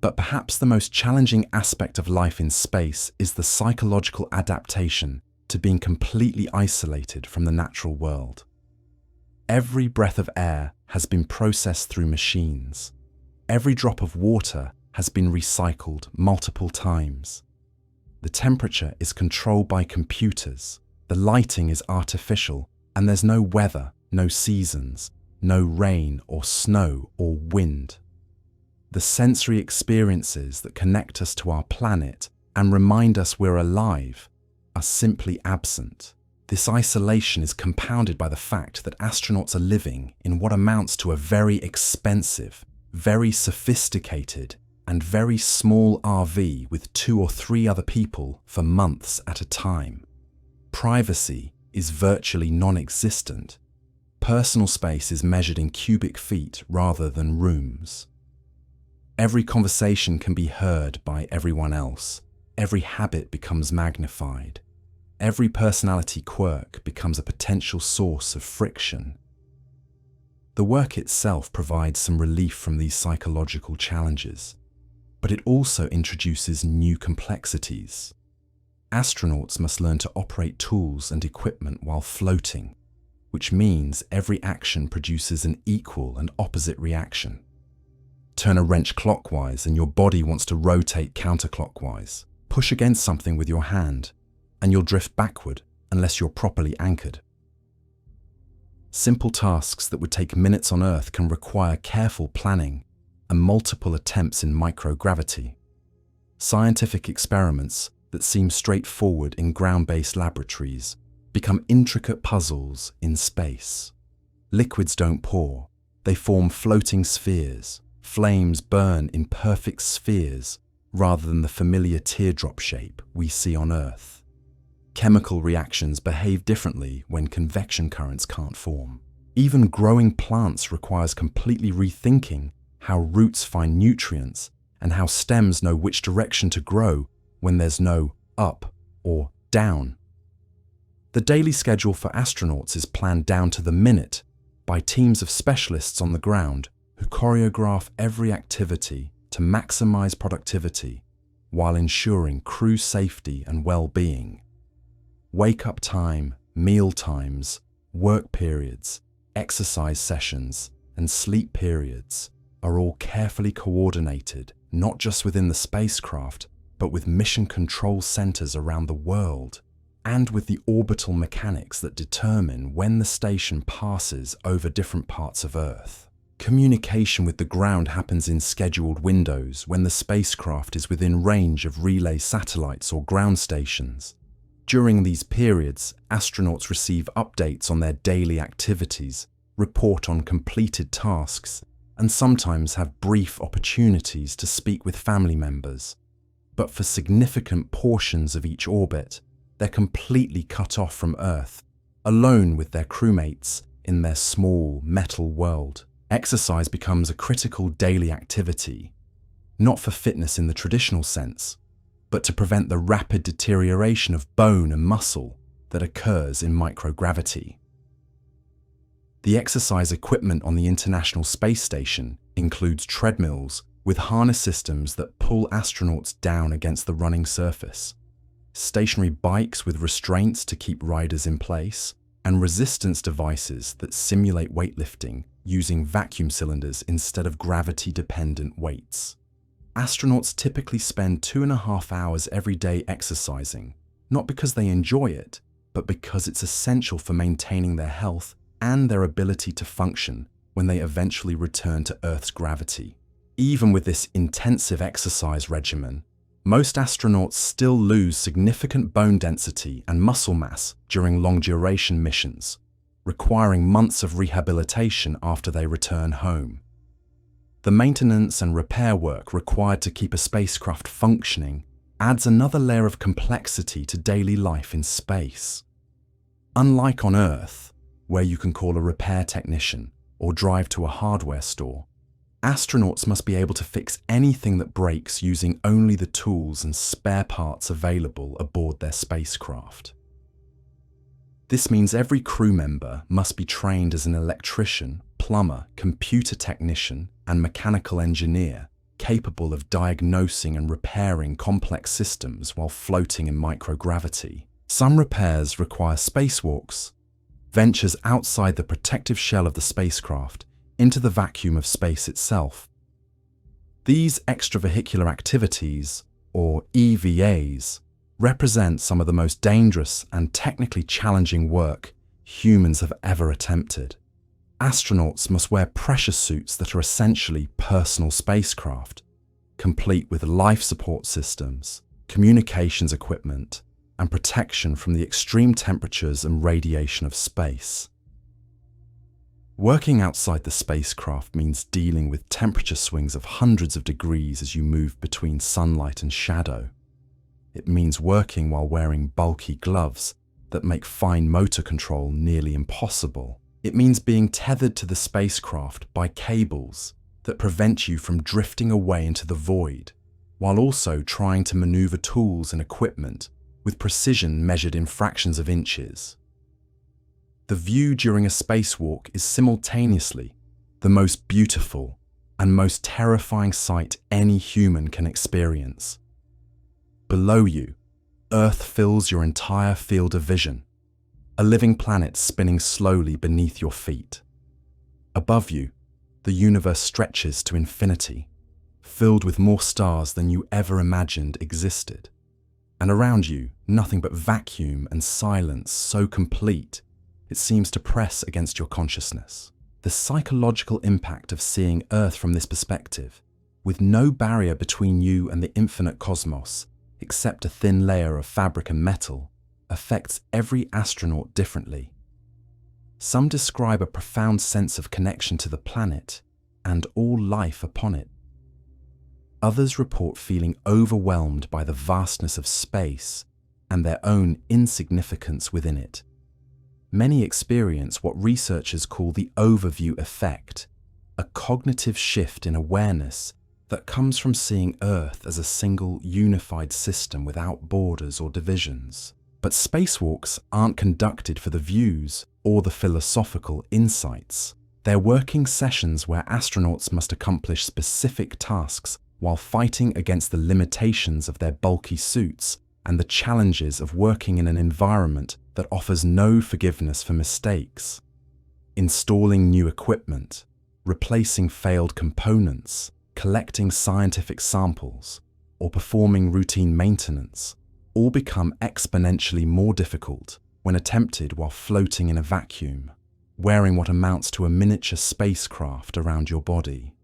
But perhaps the most challenging aspect of life in space is the psychological adaptation to being completely isolated from the natural world. Every breath of air has been processed through machines. Every drop of water has been recycled multiple times. The temperature is controlled by computers, the lighting is artificial, and there's no weather, no seasons, no rain or snow or wind. The sensory experiences that connect us to our planet and remind us we're alive are simply absent. This isolation is compounded by the fact that astronauts are living in what amounts to a very expensive, very sophisticated, and very small RV with 2 or 3 other people for months at a time. Privacy is virtually non-existent. Personal space is measured in cubic feet rather than rooms. Every conversation can be heard by everyone else. Every habit becomes magnified. Every personality quirk becomes a potential source of friction. The work itself provides some relief from these psychological challenges, but it also introduces new complexities. Astronauts must learn to operate tools and equipment while floating, which means every action produces an equal and opposite reaction. Turn a wrench clockwise and your body wants to rotate counterclockwise. Push against something with your hand and you'll drift backward unless you're properly anchored. Simple tasks that would take minutes on Earth can require careful planning and multiple attempts in microgravity. Scientific experiments that seem straightforward in ground-based laboratories become intricate puzzles in space. Liquids don't pour, they form floating spheres. Flames burn in perfect spheres rather than the familiar teardrop shape we see on Earth. Chemical reactions behave differently when convection currents can't form. Even growing plants requires completely rethinking how roots find nutrients and how stems know which direction to grow when there's no up or down. The daily schedule for astronauts is planned down to the minute by teams of specialists on the ground who choreograph every activity to maximize productivity while ensuring crew safety and well-being. Wake-up time, meal times, work periods, exercise sessions, and sleep periods are all carefully coordinated, not just within the spacecraft, but with mission control centers around the world, and with the orbital mechanics that determine when the station passes over different parts of Earth. Communication with the ground happens in scheduled windows when the spacecraft is within range of relay satellites or ground stations. During these periods, astronauts receive updates on their daily activities, report on completed tasks, and sometimes have brief opportunities to speak with family members. But for significant portions of each orbit, they're completely cut off from Earth, alone with their crewmates in their small metal world. Exercise becomes a critical daily activity, not for fitness in the traditional sense, but to prevent the rapid deterioration of bone and muscle that occurs in microgravity. The exercise equipment on the International Space Station includes treadmills with harness systems that pull astronauts down against the running surface. stationary bikes with restraints to keep riders in place, and resistance devices that simulate weightlifting using vacuum cylinders instead of gravity-dependent weights. Astronauts typically spend 2.5 hours every day exercising, not because they enjoy it, but because it's essential for maintaining their health and their ability to function when they eventually return to Earth's gravity. Even with this intensive exercise regimen, most astronauts still lose significant bone density and muscle mass during long-duration missions, requiring months of rehabilitation after they return home. The maintenance and repair work required to keep a spacecraft functioning adds another layer of complexity to daily life in space. Unlike on Earth, where you can call a repair technician or drive to a hardware store, astronauts must be able to fix anything that breaks using only the tools and spare parts available aboard their spacecraft. This means every crew member must be trained as an electrician, plumber, computer technician, and mechanical engineer capable of diagnosing and repairing complex systems while floating in microgravity. Some repairs require spacewalks, ventures outside the protective shell of the spacecraft into the vacuum of space itself. These extravehicular activities, or EVAs, represent some of the most dangerous and technically challenging work humans have ever attempted. Astronauts must wear pressure suits that are essentially personal spacecraft, complete with life support systems, communications equipment, and protection from the extreme temperatures and radiation of space. Working outside the spacecraft means dealing with temperature swings of hundreds of degrees as you move between sunlight and shadow. It means working while wearing bulky gloves that make fine motor control nearly impossible. It means being tethered to the spacecraft by cables that prevent you from drifting away into the void, while also trying to maneuver tools and equipment with precision measured in fractions of inches. The view during a spacewalk is simultaneously the most beautiful and most terrifying sight any human can experience. Below you, Earth fills your entire field of vision, a living planet spinning slowly beneath your feet. Above you, the universe stretches to infinity, filled with more stars than you ever imagined existed. And around you, nothing but vacuum and silence so complete it seems to press against your consciousness. The psychological impact of seeing Earth from this perspective, with no barrier between you and the infinite cosmos, except a thin layer of fabric and metal, affects every astronaut differently. Some describe a profound sense of connection to the planet and all life upon it. Others report feeling overwhelmed by the vastness of space and their own insignificance within it. Many experience what researchers call the overview effect, a cognitive shift in awareness that comes from seeing Earth as a single unified system without borders or divisions. But spacewalks aren't conducted for the views or the philosophical insights. They're working sessions where astronauts must accomplish specific tasks while fighting against the limitations of their bulky suits and the challenges of working in an environment that offers no forgiveness for mistakes. Installing new equipment, replacing failed components, collecting scientific samples, or performing routine maintenance all become exponentially more difficult when attempted while floating in a vacuum, wearing what amounts to a miniature spacecraft around your body.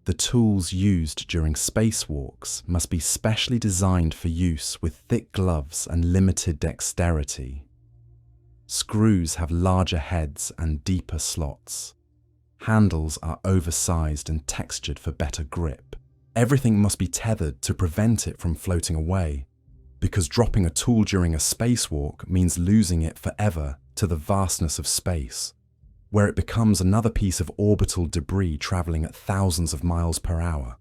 The tools used during spacewalks must be specially designed for use with thick gloves and limited dexterity. Screws have larger heads and deeper slots. Handles are oversized and textured for better grip. Everything must be tethered to prevent it from floating away, because dropping a tool during a spacewalk means losing it forever to the vastness of space, where it becomes another piece of orbital debris traveling at thousands of miles per hour.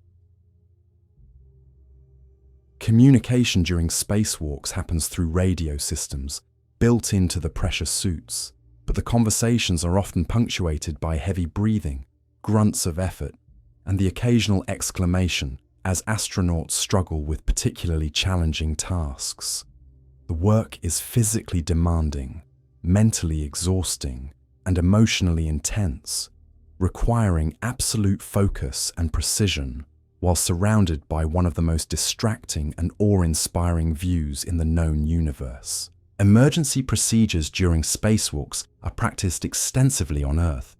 Communication during spacewalks happens through radio systems built into the pressure suits, but the conversations are often punctuated by heavy breathing, grunts of effort, and the occasional exclamation, as astronauts struggle with particularly challenging tasks. The work is physically demanding, mentally exhausting, and emotionally intense, requiring absolute focus and precision while surrounded by one of the most distracting and awe-inspiring views in the known universe. Emergency procedures during spacewalks are practiced extensively on Earth,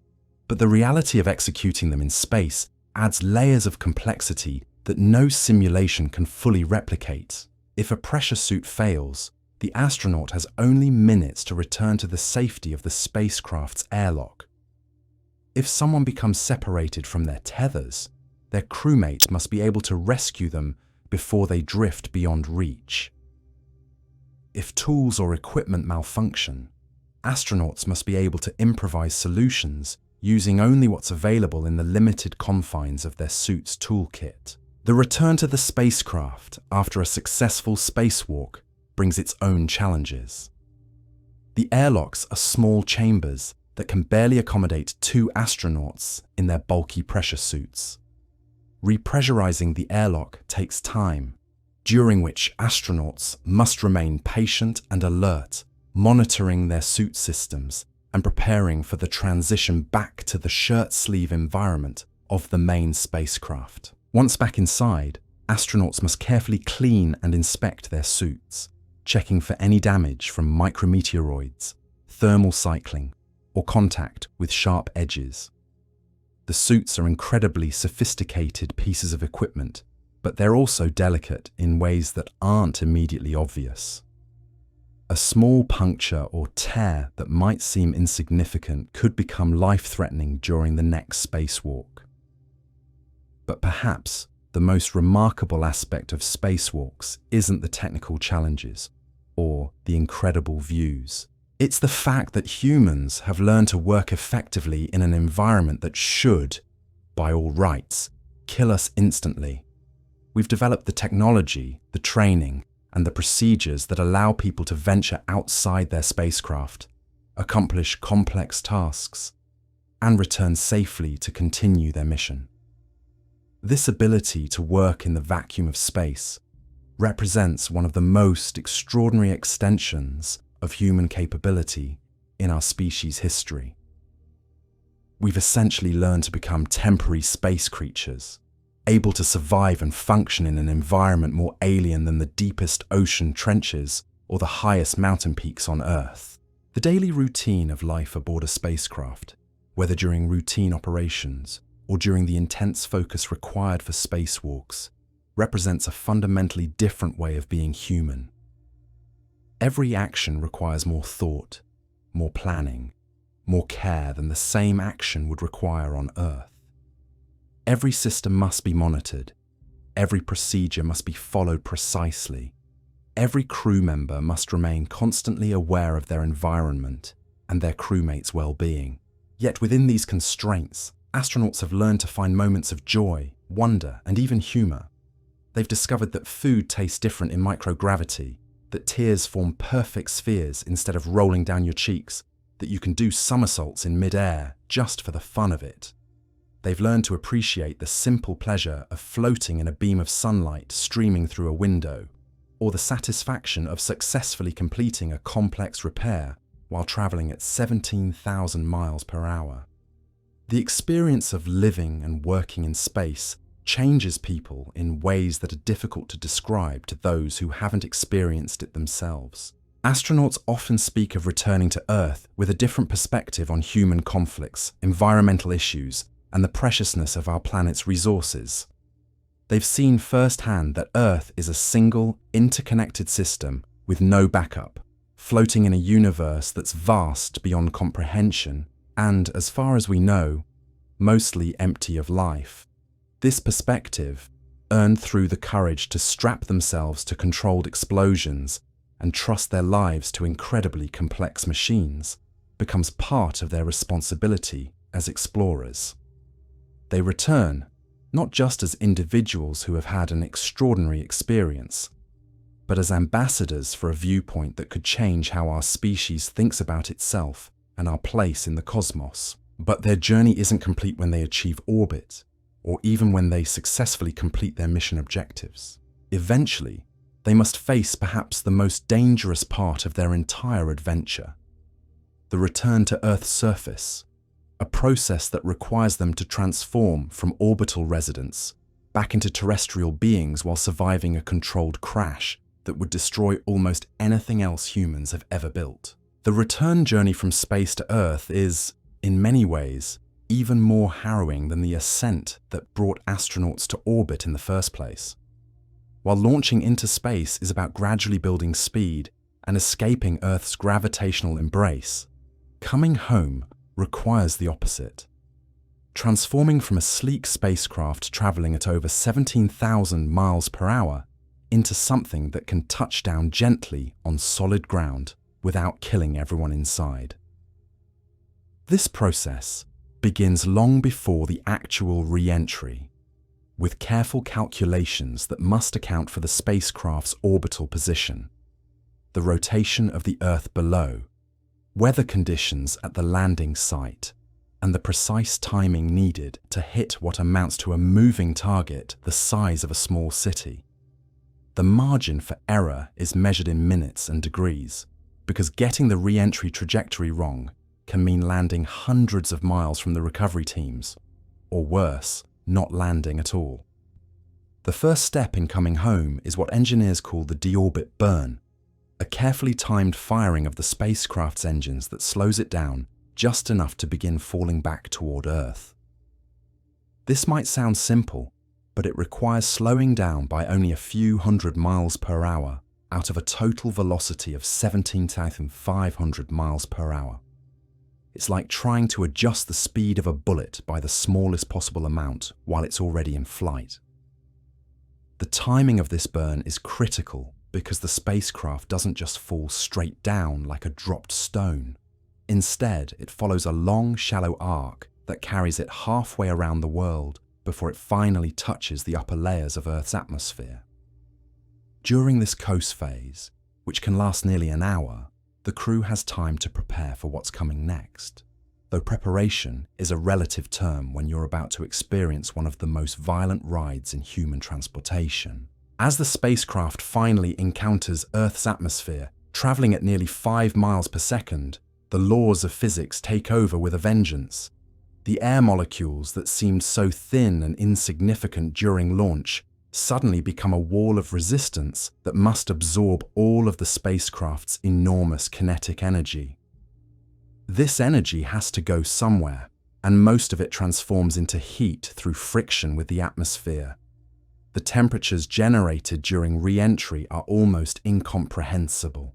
but the reality of executing them in space adds layers of complexity that no simulation can fully replicate. If a pressure suit fails, the astronaut has only minutes to return to the safety of the spacecraft's airlock. If someone becomes separated from their tethers, their crewmate must be able to rescue them before they drift beyond reach. If tools or equipment malfunction, astronauts must be able to improvise solutions using only what's available in the limited confines of their suit's toolkit. The return to the spacecraft after a successful spacewalk brings its own challenges. The airlocks are small chambers that can barely accommodate 2 astronauts in their bulky pressure suits. Repressurizing the airlock takes time, during which astronauts must remain patient and alert, monitoring their suit systems and preparing for the transition back to the shirt-sleeve environment of the main spacecraft. Once back inside, astronauts must carefully clean and inspect their suits, checking for any damage from micrometeoroids, thermal cycling, or contact with sharp edges. The suits are incredibly sophisticated pieces of equipment, but they're also delicate in ways that aren't immediately obvious. A small puncture or tear that might seem insignificant could become life-threatening during the next spacewalk. But perhaps the most remarkable aspect of spacewalks isn't the technical challenges or the incredible views. It's the fact that humans have learned to work effectively in an environment that should, by all rights, kill us instantly. We've developed the technology, the training, and the procedures that allow people to venture outside their spacecraft, accomplish complex tasks, and return safely to continue their mission. This ability to work in the vacuum of space represents one of the most extraordinary extensions of human capability in our species' history. We've essentially learned to become temporary space creatures, able to survive and function in an environment more alien than the deepest ocean trenches or the highest mountain peaks on Earth. The daily routine of life aboard a spacecraft, whether during routine operations or during the intense focus required for spacewalks, represents a fundamentally different way of being human. Every action requires more thought, more planning, more care than the same action would require on Earth. Every system must be monitored. Every procedure must be followed precisely. Every crew member must remain constantly aware of their environment and their crewmates' well-being. Yet within these constraints, astronauts have learned to find moments of joy, wonder, and even humor. They've discovered that food tastes different in microgravity, that tears form perfect spheres instead of rolling down your cheeks, that you can do somersaults in mid-air just for the fun of it. They've learned to appreciate the simple pleasure of floating in a beam of sunlight streaming through a window, or the satisfaction of successfully completing a complex repair while traveling at 17,000 miles per hour. The experience of living and working in space changes people in ways that are difficult to describe to those who haven't experienced it themselves. Astronauts often speak of returning to Earth with a different perspective on human conflicts, environmental issues, and the preciousness of our planet's resources. They've seen firsthand that Earth is a single, interconnected system with no backup, floating in a universe that's vast beyond comprehension and, as far as we know, mostly empty of life. This perspective, earned through the courage to strap themselves to controlled explosions and trust their lives to incredibly complex machines, becomes part of their responsibility as explorers. They return, not just as individuals who have had an extraordinary experience, but as ambassadors for a viewpoint that could change how our species thinks about itself and our place in the cosmos. But their journey isn't complete when they achieve orbit, or even when they successfully complete their mission objectives. Eventually, they must face perhaps the most dangerous part of their entire adventure: the return to Earth's surface, a process that requires them to transform from orbital residents back into terrestrial beings while surviving a controlled crash that would destroy almost anything else humans have ever built. The return journey from space to Earth is, in many ways, even more harrowing than the ascent that brought astronauts to orbit in the first place. While launching into space is about gradually building speed and escaping Earth's gravitational embrace, coming home requires the opposite. Transforming from a sleek spacecraft traveling at over 17,000 miles per hour into something that can touch down gently on solid ground without killing everyone inside. This process begins long before the actual re-entry, with careful calculations that must account for the spacecraft's orbital position, the rotation of the Earth below, weather conditions at the landing site, and the precise timing needed to hit what amounts to a moving target the size of a small city. The margin for error is measured in minutes and degrees, because getting the re-entry trajectory wrong can mean landing hundreds of miles from the recovery teams, or worse, not landing at all. The first step in coming home is what engineers call the deorbit burn, a carefully timed firing of the spacecraft's engines that slows it down just enough to begin falling back toward Earth. This might sound simple, but it requires slowing down by only a few hundred miles per hour out of a total velocity of 17,500 miles per hour. It's like trying to adjust the speed of a bullet by the smallest possible amount while it's already in flight. The timing of this burn is critical because the spacecraft doesn't just fall straight down like a dropped stone. Instead, it follows a long, shallow arc that carries it halfway around the world before it finally touches the upper layers of Earth's atmosphere. During this coast phase, which can last nearly an hour, the crew has time to prepare for what's coming next, though preparation is a relative term when you're about to experience one of the most violent rides in human transportation. As the spacecraft finally encounters Earth's atmosphere, traveling at nearly 5 miles per second, the laws of physics take over with a vengeance. The air molecules that seemed so thin and insignificant during launch suddenly become a wall of resistance that must absorb all of the spacecraft's enormous kinetic energy. This energy has to go somewhere, and most of it transforms into heat through friction with the atmosphere. The temperatures generated during re-entry are almost incomprehensible.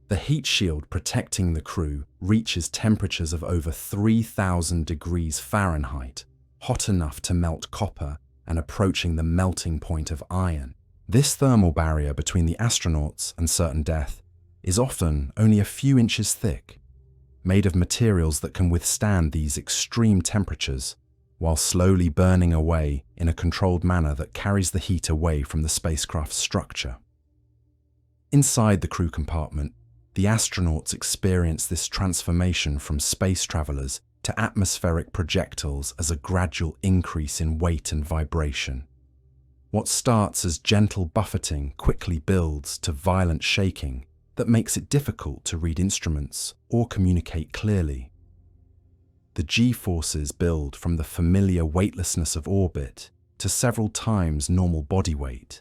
The heat shield protecting the crew reaches temperatures of over 3,000 degrees Fahrenheit, hot enough to melt copper and approaching the melting point of iron. This thermal barrier between the astronauts and certain death is often only a few inches thick, made of materials that can withstand these extreme temperatures while slowly burning away in a controlled manner that carries the heat away from the spacecraft's structure. Inside the crew compartment, the astronauts experience this transformation from space travelers to atmospheric projectiles as a gradual increase in weight and vibration. What starts as gentle buffeting quickly builds to violent shaking that makes it difficult to read instruments or communicate clearly. The G-forces build from the familiar weightlessness of orbit to several times normal body weight,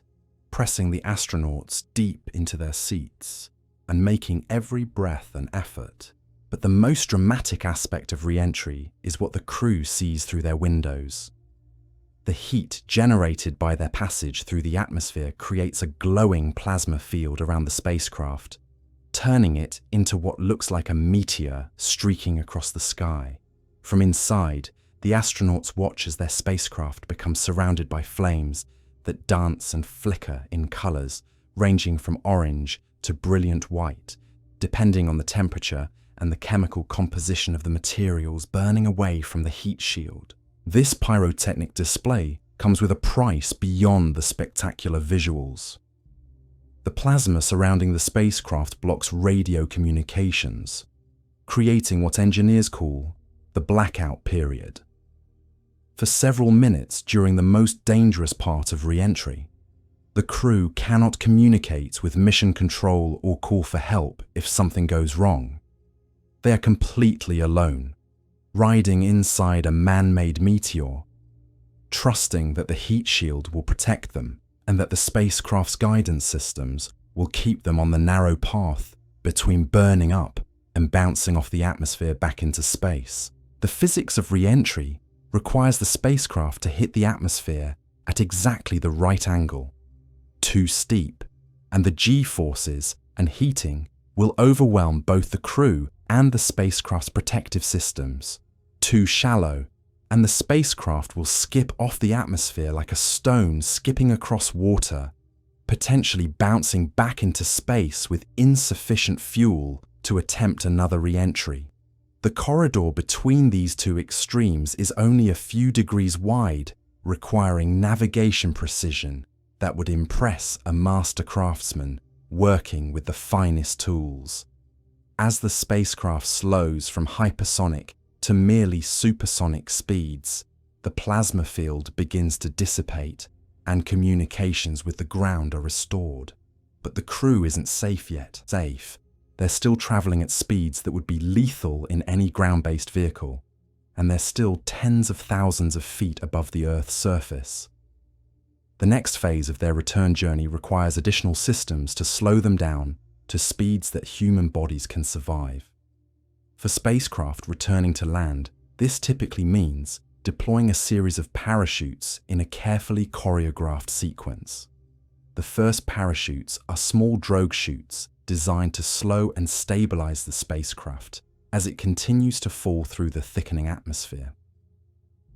pressing the astronauts deep into their seats and making every breath an effort. But the most dramatic aspect of re-entry is what the crew sees through their windows. The heat generated by their passage through the atmosphere creates a glowing plasma field around the spacecraft, turning it into what looks like a meteor streaking across the sky. From inside, the astronauts watch as their spacecraft becomes surrounded by flames that dance and flicker in colors ranging from orange to brilliant white, depending on the temperature and the chemical composition of the materials burning away from the heat shield. This pyrotechnic display comes with a price beyond the spectacular visuals. The plasma surrounding the spacecraft blocks radio communications, creating what engineers call the blackout period. for several minutes during the most dangerous part of re-entry. The crew cannot communicate with mission control or call for help if something goes wrong. They are completely alone, riding inside a man-made meteor, trusting that the heat shield will protect them and that the spacecraft's guidance systems will keep them on the narrow path between burning up and bouncing off the atmosphere back into space. The physics of re-entry requires the spacecraft to hit the atmosphere at exactly the right angle, too steep, and the G-forces and heating will overwhelm both the crew and the spacecraft's protective systems, too shallow, and the spacecraft will skip off the atmosphere like a stone skipping across water, potentially bouncing back into space with insufficient fuel to attempt another re-entry. The corridor between these two extremes is only a few degrees wide, requiring navigation precision that would impress a master craftsman working with the finest tools. As the spacecraft slows from hypersonic to merely supersonic speeds, the plasma field begins to dissipate and communications with the ground are restored. But the crew isn't safe yet. They're still traveling at speeds that would be lethal in any ground-based vehicle, and they're still tens of thousands of feet above the Earth's surface. The next phase of their return journey requires additional systems to slow them down to speeds that human bodies can survive. For spacecraft returning to land, this typically means deploying a series of parachutes in a carefully choreographed sequence. The first parachutes are small drogue chutes designed to slow and stabilize the spacecraft as it continues to fall through the thickening atmosphere.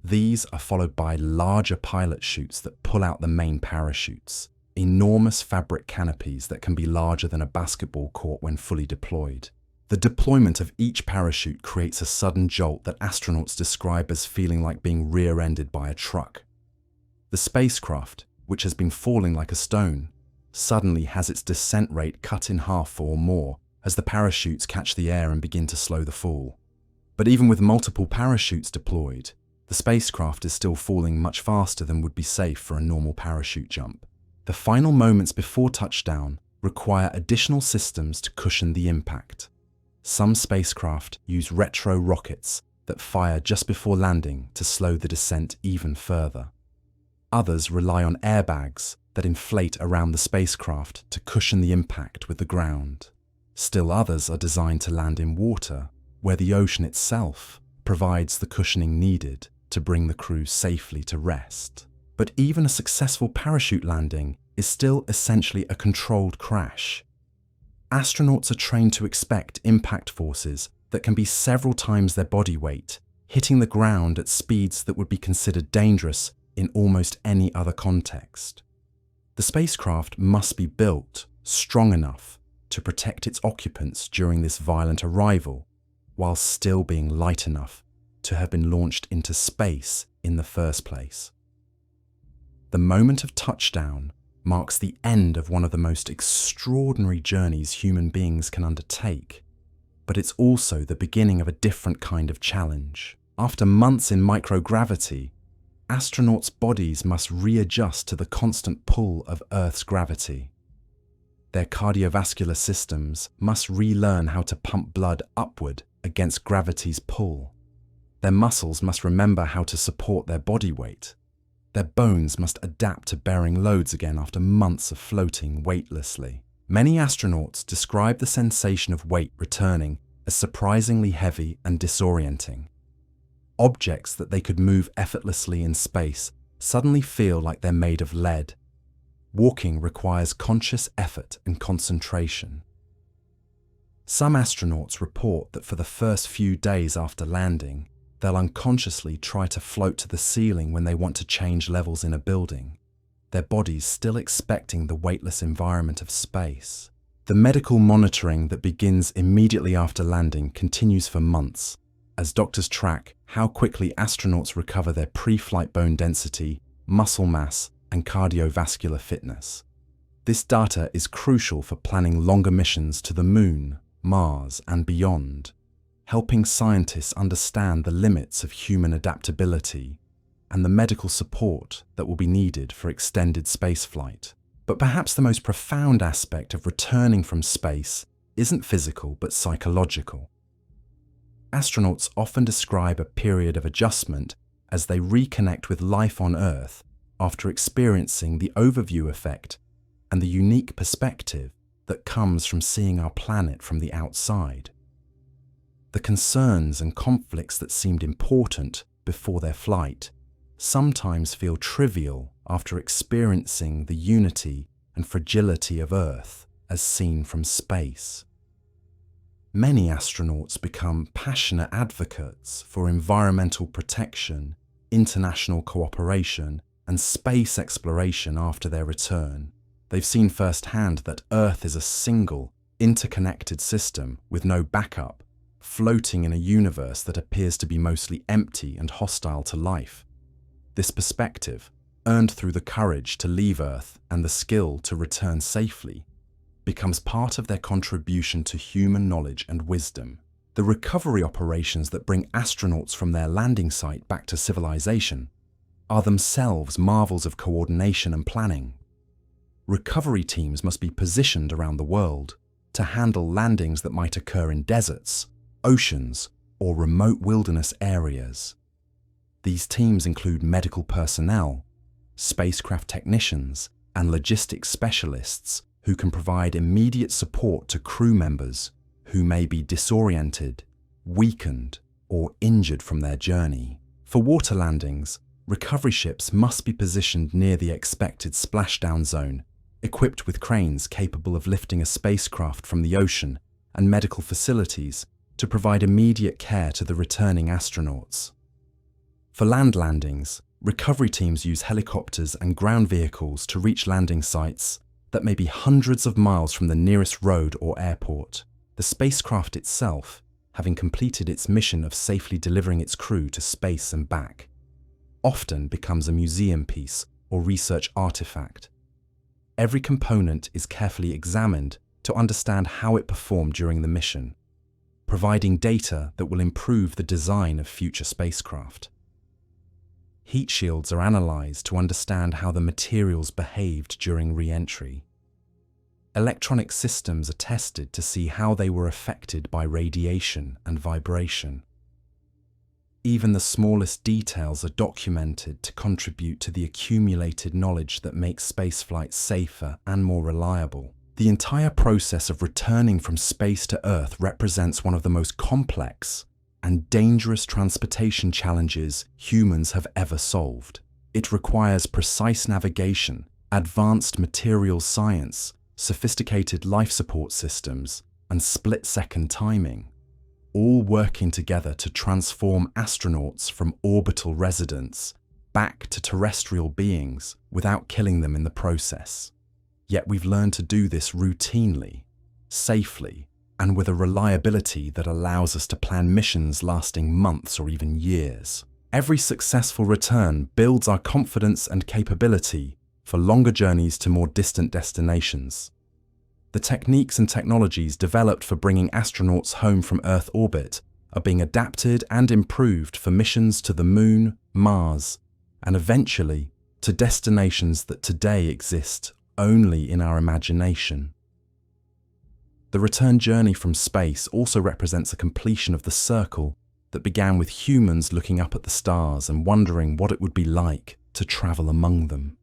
These are followed by larger pilot chutes that pull out the main parachutes, enormous fabric canopies that can be larger than a basketball court when fully deployed. The deployment of each parachute creates a sudden jolt that astronauts describe as feeling like being rear-ended by a truck. The spacecraft, which has been falling like a stone, suddenly has its descent rate cut in half or more as the parachutes catch the air and begin to slow the fall. But even with multiple parachutes deployed, the spacecraft is still falling much faster than would be safe for a normal parachute jump. The final moments before touchdown require additional systems to cushion the impact. Some spacecraft use retro rockets that fire just before landing to slow the descent even further. Others rely on airbags that inflate around the spacecraft to cushion the impact with the ground. Still others are designed to land in water, where the ocean itself provides the cushioning needed to bring the crew safely to rest. But even a successful parachute landing is still essentially a controlled crash. Astronauts are trained to expect impact forces that can be several times their body weight, hitting the ground at speeds that would be considered dangerous in almost any other context. The spacecraft must be built strong enough to protect its occupants during this violent arrival, while still being light enough to have been launched into space in the first place. The moment of touchdown marks the end of one of the most extraordinary journeys human beings can undertake, but it's also the beginning of a different kind of challenge. After months in microgravity, astronauts' bodies must readjust to the constant pull of Earth's gravity. Their cardiovascular systems must relearn how to pump blood upward against gravity's pull. Their muscles must remember how to support their body weight. Their bones must adapt to bearing loads again after months of floating weightlessly. Many astronauts describe the sensation of weight returning as surprisingly heavy and disorienting. Objects that they could move effortlessly in space suddenly feel like they're made of lead. Walking requires conscious effort and concentration. Some astronauts report that for the first few days after landing, they'll unconsciously try to float to the ceiling when they want to change levels in a building, their bodies still expecting the weightless environment of space. The medical monitoring that begins immediately after landing continues for months, as doctors track how quickly astronauts recover their pre-flight bone density, muscle mass, and cardiovascular fitness. This data is crucial for planning longer missions to the Moon, Mars, and beyond, helping scientists understand the limits of human adaptability and the medical support that will be needed for extended spaceflight. But perhaps the most profound aspect of returning from space isn't physical but psychological. Astronauts often describe a period of adjustment as they reconnect with life on Earth after experiencing the overview effect and the unique perspective that comes from seeing our planet from the outside. The concerns and conflicts that seemed important before their flight sometimes feel trivial after experiencing the unity and fragility of Earth as seen from space. Many astronauts become passionate advocates for environmental protection, international cooperation, and space exploration after their return. They've seen firsthand that Earth is a single, interconnected system with no backup, floating in a universe that appears to be mostly empty and hostile to life. This perspective, earned through the courage to leave Earth and the skill to return safely, becomes part of their contribution to human knowledge and wisdom. The recovery operations that bring astronauts from their landing site back to civilization are themselves marvels of coordination and planning. Recovery teams must be positioned around the world to handle landings that might occur in deserts, oceans, or remote wilderness areas. These teams include medical personnel, spacecraft technicians, and logistics specialists who can provide immediate support to crew members who may be disoriented, weakened, or injured from their journey. For water landings, recovery ships must be positioned near the expected splashdown zone, equipped with cranes capable of lifting a spacecraft from the ocean and medical facilities to provide immediate care to the returning astronauts. For land landings, recovery teams use helicopters and ground vehicles to reach landing sites that may be hundreds of miles from the nearest road or airport. The spacecraft itself, having completed its mission of safely delivering its crew to space and back, often becomes a museum piece or research artifact. Every component is carefully examined to understand how it performed during the mission, providing data that will improve the design of future spacecraft. Heat shields are analysed to understand how the materials behaved during re-entry. Electronic systems are tested to see how they were affected by radiation and vibration. Even the smallest details are documented to contribute to the accumulated knowledge that makes spaceflight safer and more reliable. The entire process of returning from space to Earth represents one of the most complex and dangerous transportation challenges humans have ever solved. It requires precise navigation, advanced materials science, sophisticated life support systems, and split-second timing, all working together to transform astronauts from orbital residents back to terrestrial beings without killing them in the process. Yet we've learned to do this routinely, safely, and with a reliability that allows us to plan missions lasting months or even years. Every successful return builds our confidence and capability for longer journeys to more distant destinations. The techniques and technologies developed for bringing astronauts home from Earth orbit are being adapted and improved for missions to the Moon, Mars, and eventually to destinations that today exist only in our imagination. The return journey from space also represents a completion of the circle that began with humans looking up at the stars and wondering what it would be like to travel among them.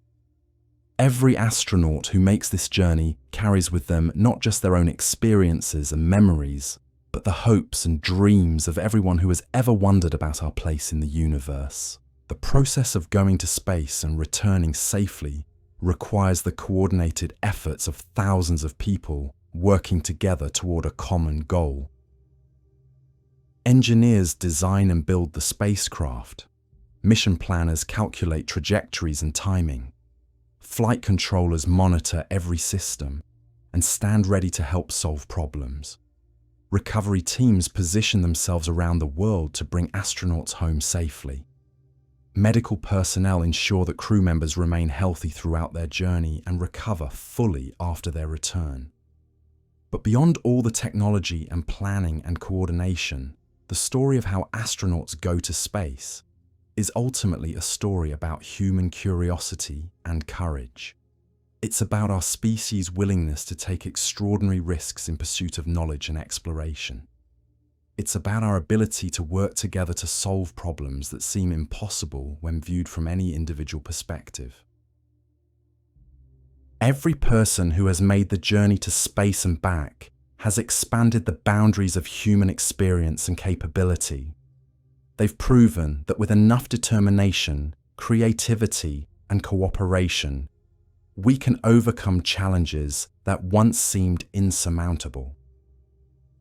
Every astronaut who makes this journey carries with them not just their own experiences and memories, but the hopes and dreams of everyone who has ever wondered about our place in the universe. The process of going to space and returning safely requires the coordinated efforts of thousands of people working together toward a common goal. Engineers design and build the spacecraft. Mission planners calculate trajectories and timing. Flight controllers monitor every system and stand ready to help solve problems. Recovery teams position themselves around the world to bring astronauts home safely. Medical personnel ensure that crew members remain healthy throughout their journey and recover fully after their return. But beyond all the technology and planning and coordination, the story of how astronauts go to space is ultimately a story about human curiosity and courage. It's about our species' willingness to take extraordinary risks in pursuit of knowledge and exploration. It's about our ability to work together to solve problems that seem impossible when viewed from any individual perspective. Every person who has made the journey to space and back has expanded the boundaries of human experience and capability. They've proven that with enough determination, creativity, and cooperation, we can overcome challenges that once seemed insurmountable.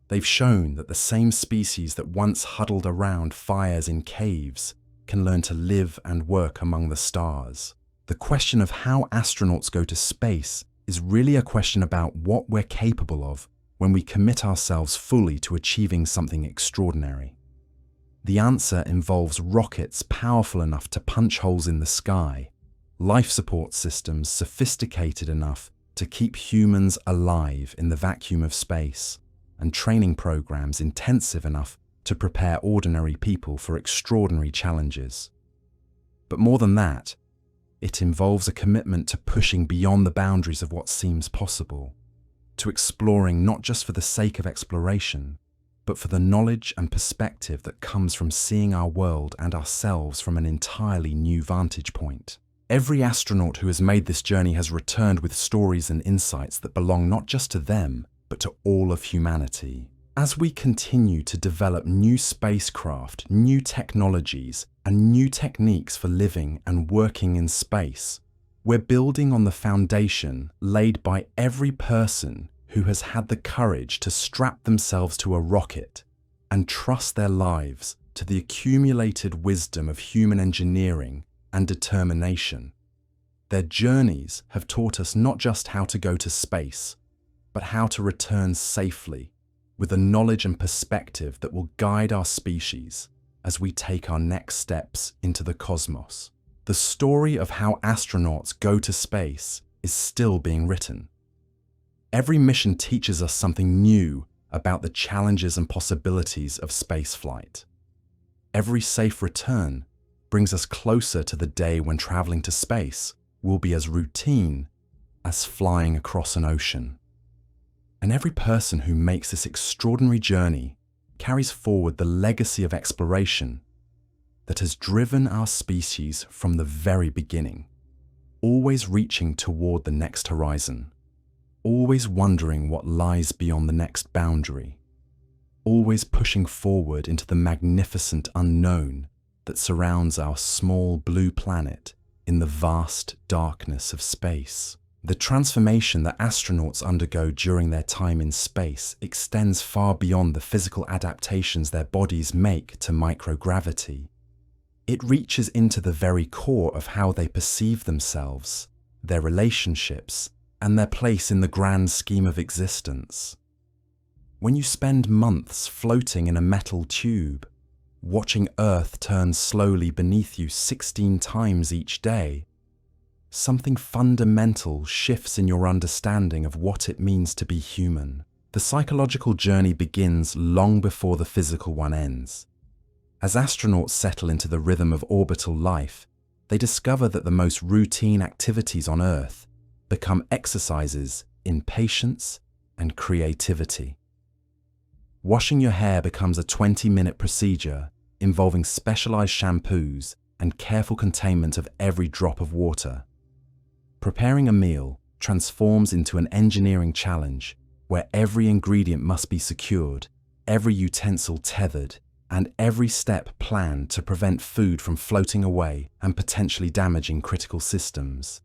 They've shown that the same species that once huddled around fires in caves can learn to live and work among the stars. The question of how astronauts go to space is really a question about what we're capable of when we commit ourselves fully to achieving something extraordinary. The answer involves rockets powerful enough to punch holes in the sky, life support systems sophisticated enough to keep humans alive in the vacuum of space, and training programs intensive enough to prepare ordinary people for extraordinary challenges. But more than that, it involves a commitment to pushing beyond the boundaries of what seems possible, to exploring not just for the sake of exploration, but for the knowledge and perspective that comes from seeing our world and ourselves from an entirely new vantage point. Every astronaut who has made this journey has returned with stories and insights that belong not just to them, but to all of humanity. As we continue to develop new spacecraft, new technologies, and new techniques for living and working in space, we're building on the foundation laid by every person who has had the courage to strap themselves to a rocket and trust their lives to the accumulated wisdom of human engineering and determination. Their journeys have taught us not just how to go to space, but how to return safely with a knowledge and perspective that will guide our species as we take our next steps into the cosmos. The story of how astronauts go to space is still being written. Every mission teaches us something new about the challenges and possibilities of spaceflight. Every safe return brings us closer to the day when traveling to space will be as routine as flying across an ocean. And every person who makes this extraordinary journey carries forward the legacy of exploration that has driven our species from the very beginning, always reaching toward the next horizon, always wondering what lies beyond the next boundary, always pushing forward into the magnificent unknown that surrounds our small blue planet in the vast darkness of space. The transformation that astronauts undergo during their time in space extends far beyond the physical adaptations their bodies make to microgravity. It reaches into the very core of how they perceive themselves, their relationships, and their place in the grand scheme of existence. When you spend months floating in a metal tube, watching Earth turn slowly beneath you 16 times each day, something fundamental shifts in your understanding of what it means to be human. The psychological journey begins long before the physical one ends. As astronauts settle into the rhythm of orbital life, they discover that the most routine activities on Earth become exercises in patience and creativity. Washing your hair becomes a 20-minute procedure involving specialized shampoos and careful containment of every drop of water. Preparing a meal transforms into an engineering challenge where every ingredient must be secured, every utensil tethered, and every step planned to prevent food from floating away and potentially damaging critical systems.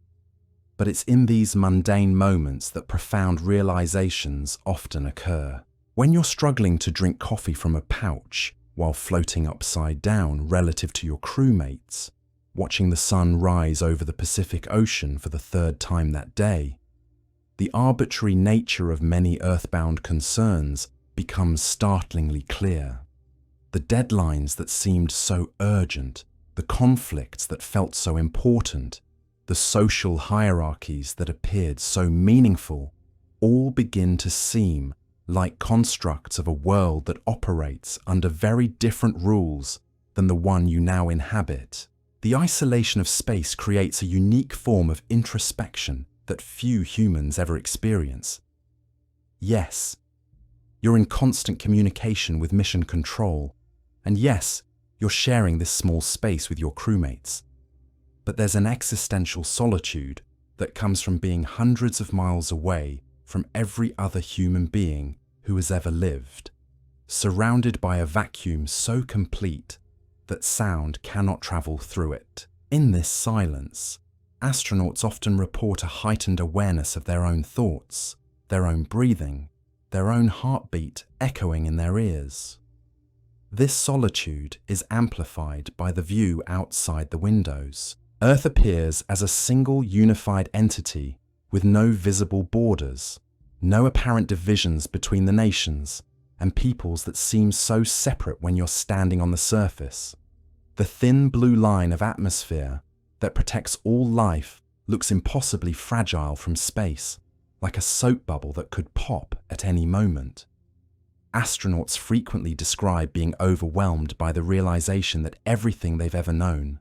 But it's in these mundane moments that profound realizations often occur. When you're struggling to drink coffee from a pouch while floating upside down relative to your crewmates, watching the sun rise over the Pacific Ocean for the third time that day, the arbitrary nature of many earthbound concerns becomes startlingly clear. The deadlines that seemed so urgent, the conflicts that felt so important, the social hierarchies that appeared so meaningful, all begin to seem like constructs of a world that operates under very different rules than the one you now inhabit. The isolation of space creates a unique form of introspection that few humans ever experience. Yes, you're in constant communication with mission control, and yes, you're sharing this small space with your crewmates. But there's an existential solitude that comes from being hundreds of miles away from every other human being who has ever lived, surrounded by a vacuum so complete that sound cannot travel through it. In this silence, astronauts often report a heightened awareness of their own thoughts, their own breathing, their own heartbeat echoing in their ears. This solitude is amplified by the view outside the windows. Earth appears as a single unified entity with no visible borders, no apparent divisions between the nations and peoples that seem so separate when you're standing on the surface. The thin blue line of atmosphere that protects all life looks impossibly fragile from space, like a soap bubble that could pop at any moment. Astronauts frequently describe being overwhelmed by the realization that everything they've ever known,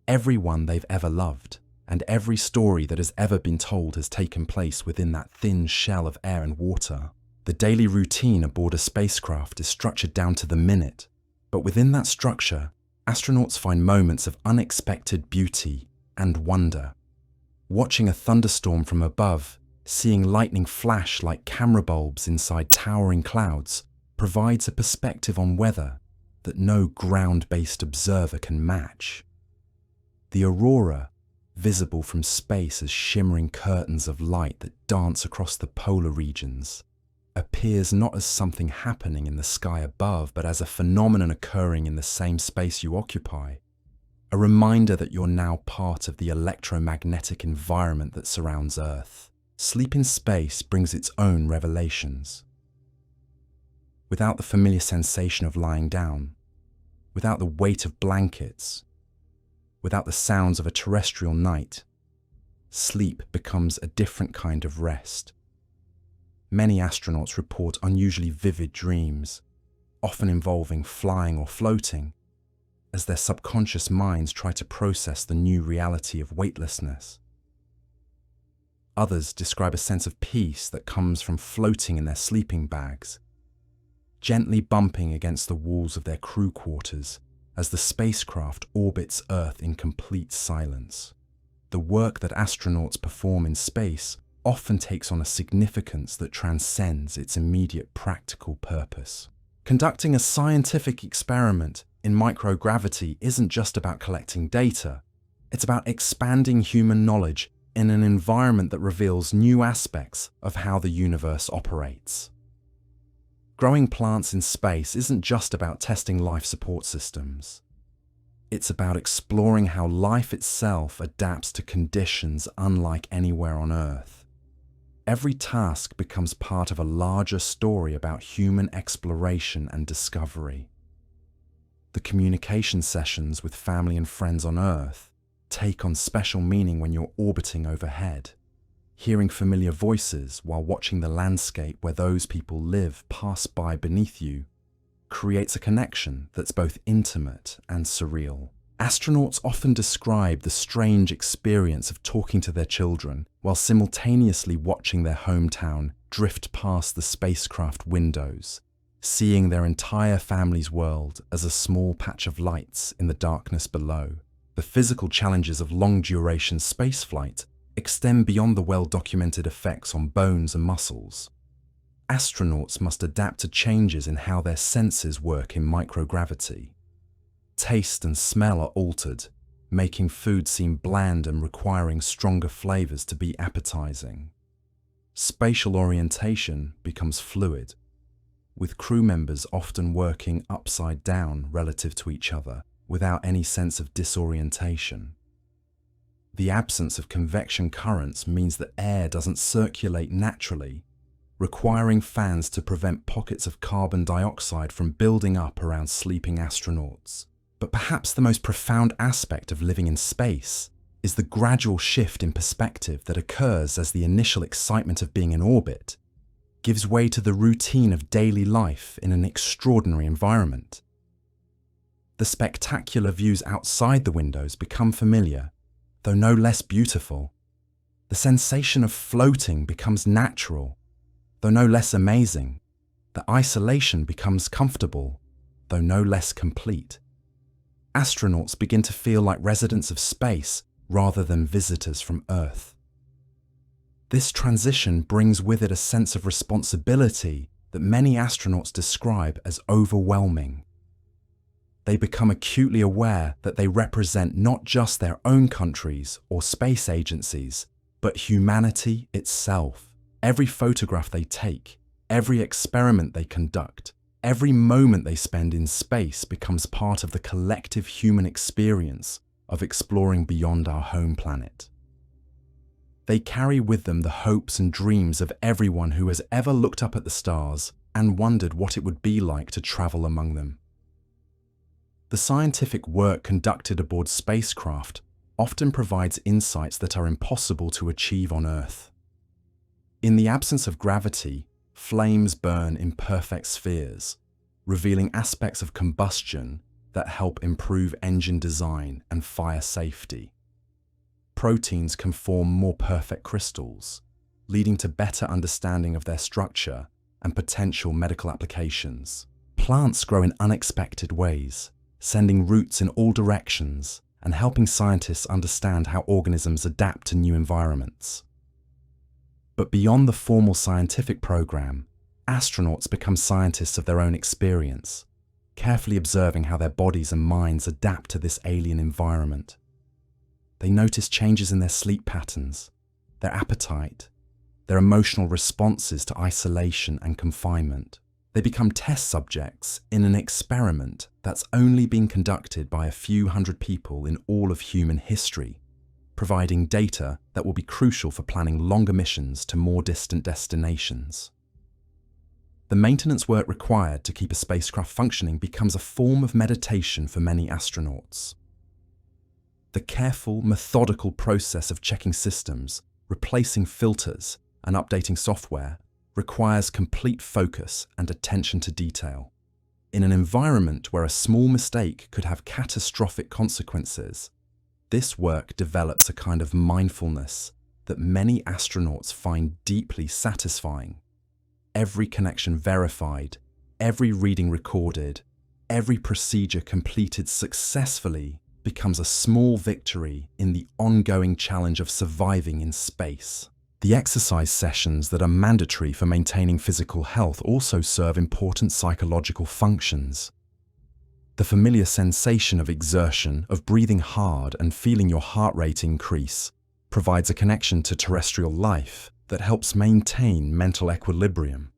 everyone they've ever loved, and every story that has ever been told has taken place within that thin shell of air and water. The daily routine aboard a spacecraft is structured down to the minute, but within that structure, astronauts find moments of unexpected beauty and wonder. Watching a thunderstorm from above, seeing lightning flash like camera bulbs inside towering clouds, provides a perspective on weather that no ground-based observer can match. The aurora, visible from space as shimmering curtains of light that dance across the polar regions, appears not as something happening in the sky above, but as a phenomenon occurring in the same space you occupy. A reminder that you're now part of the electromagnetic environment that surrounds Earth. Sleep in space brings its own revelations. Without the familiar sensation of lying down, without the weight of blankets, without the sounds of a terrestrial night, sleep becomes a different kind of rest. Many astronauts report unusually vivid dreams, often involving flying or floating, as their subconscious minds try to process the new reality of weightlessness. Others describe a sense of peace that comes from floating in their sleeping bags, gently bumping against the walls of their crew quarters as the spacecraft orbits Earth in complete silence. The work that astronauts perform in space often takes on a significance that transcends its immediate practical purpose. Conducting a scientific experiment in microgravity isn't just about collecting data, it's about expanding human knowledge in an environment that reveals new aspects of how the universe operates. Growing plants in space isn't just about testing life support systems. It's about exploring how life itself adapts to conditions unlike anywhere on Earth. Every task becomes part of a larger story about human exploration and discovery. The communication sessions with family and friends on Earth take on special meaning when you're orbiting overhead. Hearing familiar voices while watching the landscape where those people live pass by beneath you creates a connection that's both intimate and surreal. Astronauts often describe the strange experience of talking to their children while simultaneously watching their hometown drift past the spacecraft windows, seeing their entire family's world as a small patch of lights in the darkness below. The physical challenges of long-duration spaceflight extend beyond the well-documented effects on bones and muscles. Astronauts must adapt to changes in how their senses work in microgravity. Taste and smell are altered, making food seem bland and requiring stronger flavors to be appetizing. Spatial orientation becomes fluid, with crew members often working upside down relative to each other without any sense of disorientation. The absence of convection currents means that air doesn't circulate naturally, requiring fans to prevent pockets of carbon dioxide from building up around sleeping astronauts. But perhaps the most profound aspect of living in space is the gradual shift in perspective that occurs as the initial excitement of being in orbit gives way to the routine of daily life in an extraordinary environment. The spectacular views outside the windows become familiar, though no less beautiful. The sensation of floating becomes natural, though no less amazing. The isolation becomes comfortable, though no less complete. Astronauts begin to feel like residents of space rather than visitors from Earth. This transition brings with it a sense of responsibility that many astronauts describe as overwhelming. They become acutely aware that they represent not just their own countries or space agencies, but humanity itself. Every photograph they take, every experiment they conduct, every moment they spend in space becomes part of the collective human experience of exploring beyond our home planet. They carry with them the hopes and dreams of everyone who has ever looked up at the stars and wondered what it would be like to travel among them. The scientific work conducted aboard spacecraft often provides insights that are impossible to achieve on Earth. In the absence of gravity, flames burn in perfect spheres, revealing aspects of combustion that help improve engine design and fire safety. Proteins can form more perfect crystals, leading to better understanding of their structure and potential medical applications. Plants grow in unexpected ways, sending roots in all directions and helping scientists understand how organisms adapt to new environments. But beyond the formal scientific program, astronauts become scientists of their own experience, carefully observing how their bodies and minds adapt to this alien environment. They notice changes in their sleep patterns, their appetite, their emotional responses to isolation and confinement. They become test subjects in an experiment that's only been conducted by a few hundred people in all of human history, providing data that will be crucial for planning longer missions to more distant destinations. The maintenance work required to keep a spacecraft functioning becomes a form of meditation for many astronauts. The careful, methodical process of checking systems, replacing filters, and updating software requires complete focus and attention to detail. In an environment where a small mistake could have catastrophic consequences, this work develops a kind of mindfulness that many astronauts find deeply satisfying. Every connection verified, every reading recorded, every procedure completed successfully becomes a small victory in the ongoing challenge of surviving in space. The exercise sessions that are mandatory for maintaining physical health also serve important psychological functions. The familiar sensation of exertion, of breathing hard and feeling your heart rate increase, provides a connection to terrestrial life that helps maintain mental equilibrium.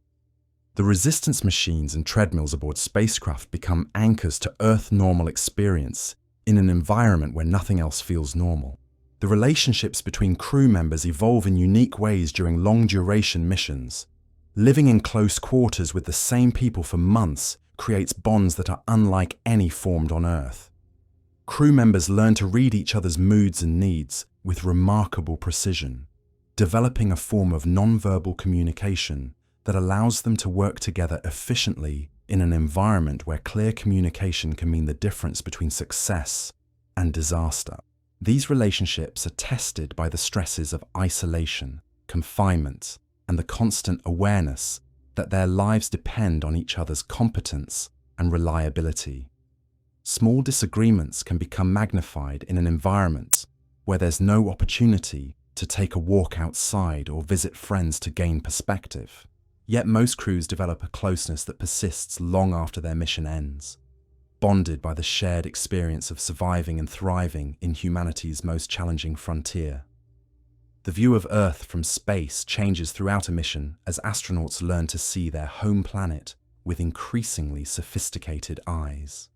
The resistance machines and treadmills aboard spacecraft become anchors to Earth normal experience in an environment where nothing else feels normal. The relationships between crew members evolve in unique ways during long-duration missions. Living in close quarters with the same people for months creates bonds that are unlike any formed on Earth. Crew members learn to read each other's moods and needs with remarkable precision, developing a form of non-verbal communication that allows them to work together efficiently in an environment where clear communication can mean the difference between success and disaster. These relationships are tested by the stresses of isolation, confinement, and the constant awareness that their lives depend on each other's competence and reliability. Small disagreements can become magnified in an environment where there's no opportunity to take a walk outside or visit friends to gain perspective. Yet most crews develop a closeness that persists long after their mission ends, bonded by the shared experience of surviving and thriving in humanity's most challenging frontier. The view of Earth from space changes throughout a mission as astronauts learn to see their home planet with increasingly sophisticated eyes.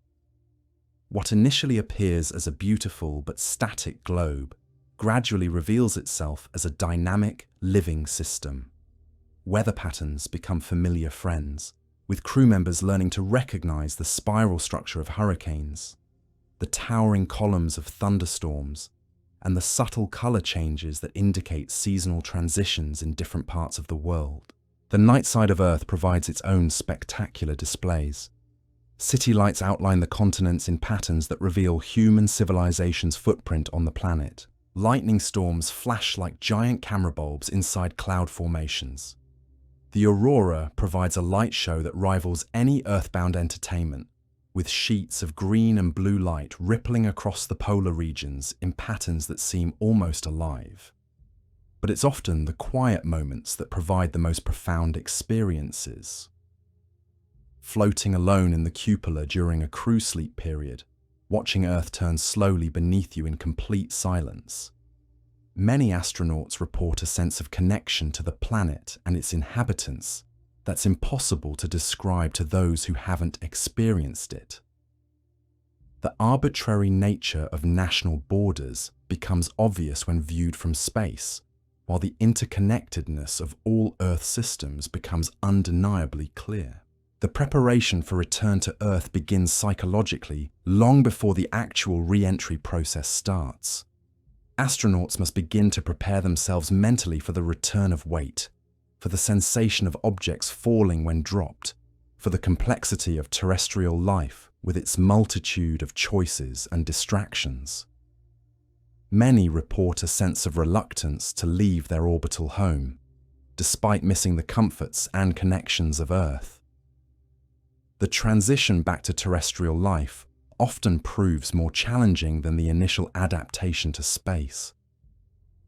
What initially appears as a beautiful but static globe gradually reveals itself as a dynamic, living system. Weather patterns become familiar friends, with crew members learning to recognize the spiral structure of hurricanes, the towering columns of thunderstorms, and the subtle color changes that indicate seasonal transitions in different parts of the world. The night side of Earth provides its own spectacular displays. City lights outline the continents in patterns that reveal human civilization's footprint on the planet. Lightning storms flash like giant camera bulbs inside cloud formations. The aurora provides a light show that rivals any earthbound entertainment, with sheets of green and blue light rippling across the polar regions in patterns that seem almost alive. But it's often the quiet moments that provide the most profound experiences. Floating alone in the cupola during a crew sleep period, watching Earth turn slowly beneath you in complete silence. Many astronauts report a sense of connection to the planet and its inhabitants that's impossible to describe to those who haven't experienced it. The arbitrary nature of national borders becomes obvious when viewed from space, while the interconnectedness of all Earth systems becomes undeniably clear. The preparation for return to Earth begins psychologically long before the actual re-entry process starts. Astronauts must begin to prepare themselves mentally for the return of weight, for the sensation of objects falling when dropped, for the complexity of terrestrial life with its multitude of choices and distractions. Many report a sense of reluctance to leave their orbital home, despite missing the comforts and connections of Earth. The transition back to terrestrial life often proves more challenging than the initial adaptation to space.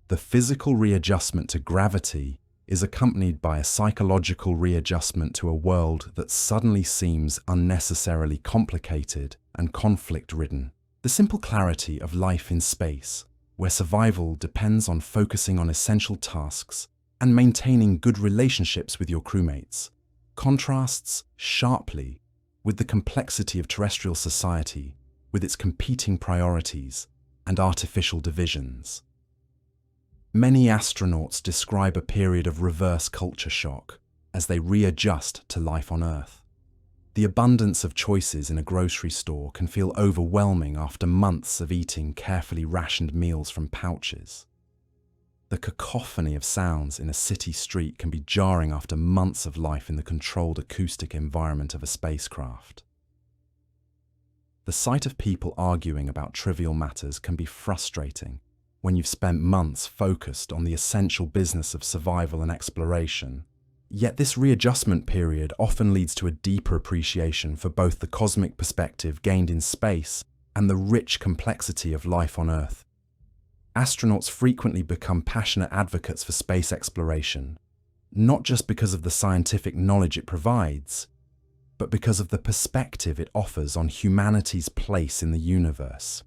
The physical readjustment to gravity is accompanied by a psychological readjustment to a world that suddenly seems unnecessarily complicated and conflict-ridden. The simple clarity of life in space, where survival depends on focusing on essential tasks and maintaining good relationships with your crewmates, contrasts sharply with the complexity of terrestrial society, with its competing priorities and artificial divisions. Many astronauts describe a period of reverse culture shock as they readjust to life on Earth. The abundance of choices in a grocery store can feel overwhelming after months of eating carefully rationed meals from pouches. The cacophony of sounds in a city street can be jarring after months of life in the controlled acoustic environment of a spacecraft. The sight of people arguing about trivial matters can be frustrating when you've spent months focused on the essential business of survival and exploration. Yet this readjustment period often leads to a deeper appreciation for both the cosmic perspective gained in space and the rich complexity of life on Earth. Astronauts frequently become passionate advocates for space exploration, not just because of the scientific knowledge it provides, but because of the perspective it offers on humanity's place in the universe.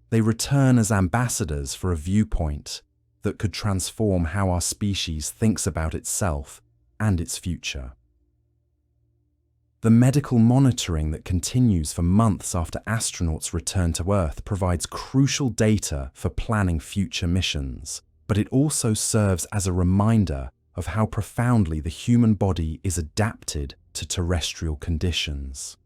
They return as ambassadors for a viewpoint that could transform how our species thinks about itself and its future. The medical monitoring that continues for months after astronauts return to Earth provides crucial data for planning future missions, but it also serves as a reminder of how profoundly the human body is adapted to terrestrial conditions.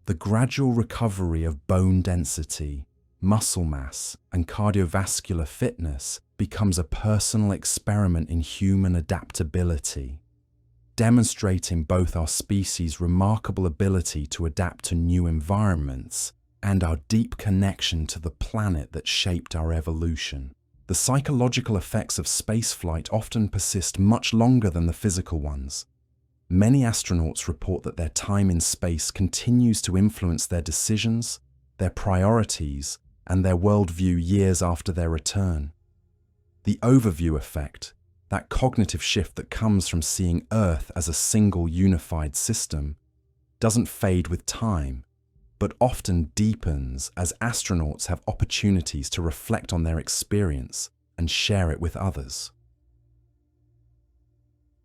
The gradual recovery of bone density, muscle mass, and cardiovascular fitness becomes a personal experiment in human adaptability, demonstrating both our species' remarkable ability to adapt to new environments and our deep connection to the planet that shaped our evolution. The psychological effects of spaceflight often persist much longer than the physical ones. Many astronauts report that their time in space continues to influence their decisions, their priorities, and their worldview years after their return. The overview effect, that cognitive shift that comes from seeing Earth as a single unified system, doesn't fade with time, but often deepens as astronauts have opportunities to reflect on their experience and share it with others.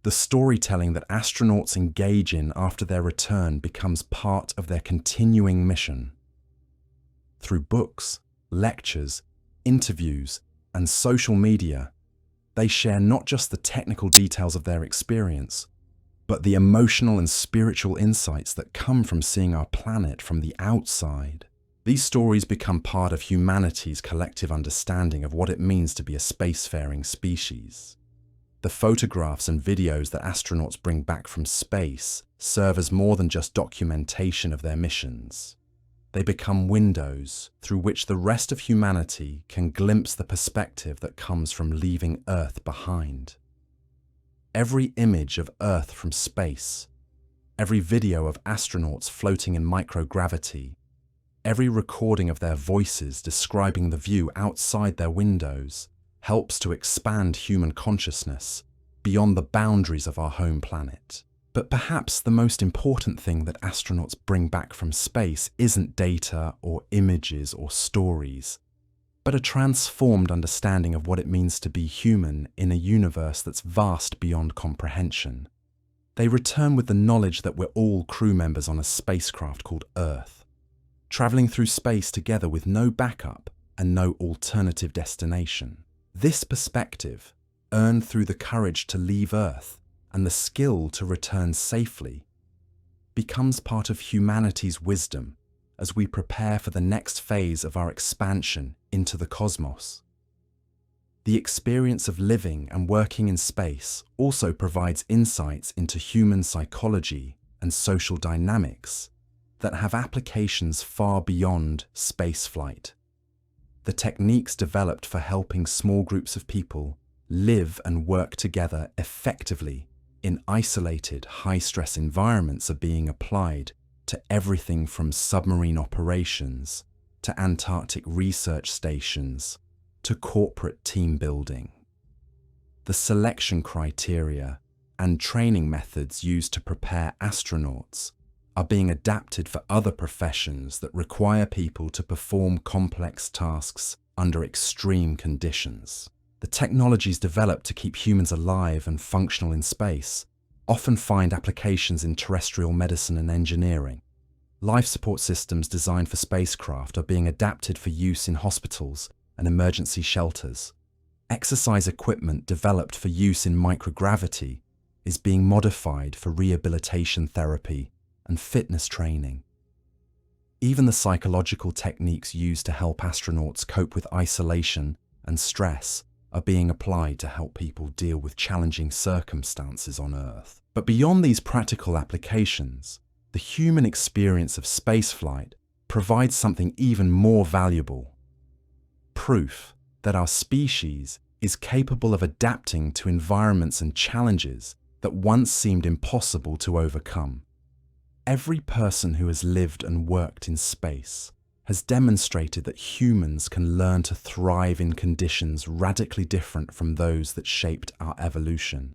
The storytelling that astronauts engage in after their return becomes part of their continuing mission. Through books, lectures, interviews, and social media, they share not just the technical details of their experience, but the emotional and spiritual insights that come from seeing our planet from the outside. These stories become part of humanity's collective understanding of what it means to be a spacefaring species. The photographs and videos that astronauts bring back from space serve as more than just documentation of their missions. They become windows through which the rest of humanity can glimpse the perspective that comes from leaving Earth behind. Every image of Earth from space, every video of astronauts floating in microgravity, every recording of their voices describing the view outside their windows helps to expand human consciousness beyond the boundaries of our home planet. But perhaps the most important thing that astronauts bring back from space isn't data or images or stories, but a transformed understanding of what it means to be human in a universe that's vast beyond comprehension. They return with the knowledge that we're all crew members on a spacecraft called Earth, traveling through space together with no backup and no alternative destination. This perspective, earned through the courage to leave Earth and the skill to return safely, becomes part of humanity's wisdom as we prepare for the next phase of our expansion into the cosmos. The experience of living and working in space also provides insights into human psychology and social dynamics that have applications far beyond spaceflight. The techniques developed for helping small groups of people live and work together effectively in isolated, high-stress environments are being applied to everything from submarine operations to Antarctic research stations to corporate team building. The selection criteria and training methods used to prepare astronauts are being adapted for other professions that require people to perform complex tasks under extreme conditions. The technologies developed to keep humans alive and functional in space often find applications in terrestrial medicine and engineering. Life support systems designed for spacecraft are being adapted for use in hospitals and emergency shelters. Exercise equipment developed for use in microgravity is being modified for rehabilitation therapy and fitness training. Even the psychological techniques used to help astronauts cope with isolation and stress are being applied to help people deal with challenging circumstances on Earth. But beyond these practical applications, the human experience of spaceflight provides something even more valuable: proof that our species is capable of adapting to environments and challenges that once seemed impossible to overcome. Every person who has lived and worked in space has demonstrated that humans can learn to thrive in conditions radically different from those that shaped our evolution.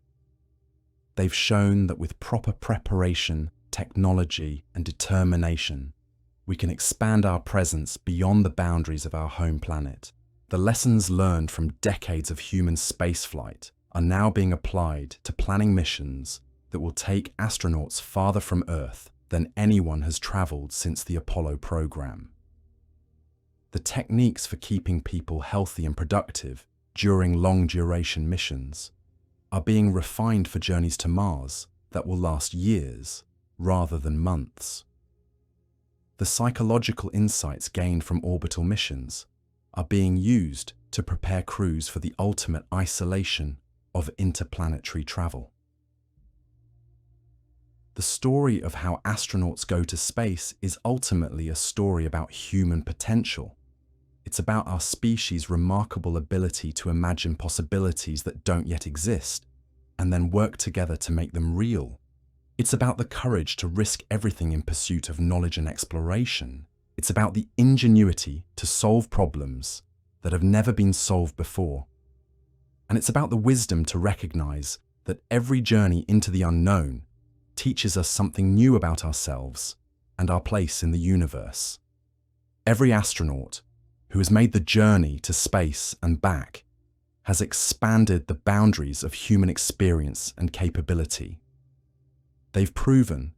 They've shown that with proper preparation, technology, and determination, we can expand our presence beyond the boundaries of our home planet. The lessons learned from decades of human spaceflight are now being applied to planning missions that will take astronauts farther from Earth than anyone has traveled since the Apollo program. The techniques for keeping people healthy and productive during long-duration missions are being refined for journeys to Mars that will last years rather than months. The psychological insights gained from orbital missions are being used to prepare crews for the ultimate isolation of interplanetary travel. The story of how astronauts go to space is ultimately a story about human potential. It's about our species' remarkable ability to imagine possibilities that don't yet exist, and then work together to make them real. It's about the courage to risk everything in pursuit of knowledge and exploration. It's about the ingenuity to solve problems that have never been solved before. And it's about the wisdom to recognize that every journey into the unknown teaches us something new about ourselves and our place in the universe. Every astronaut who has made the journey to space and back has expanded the boundaries of human experience and capability. They've proven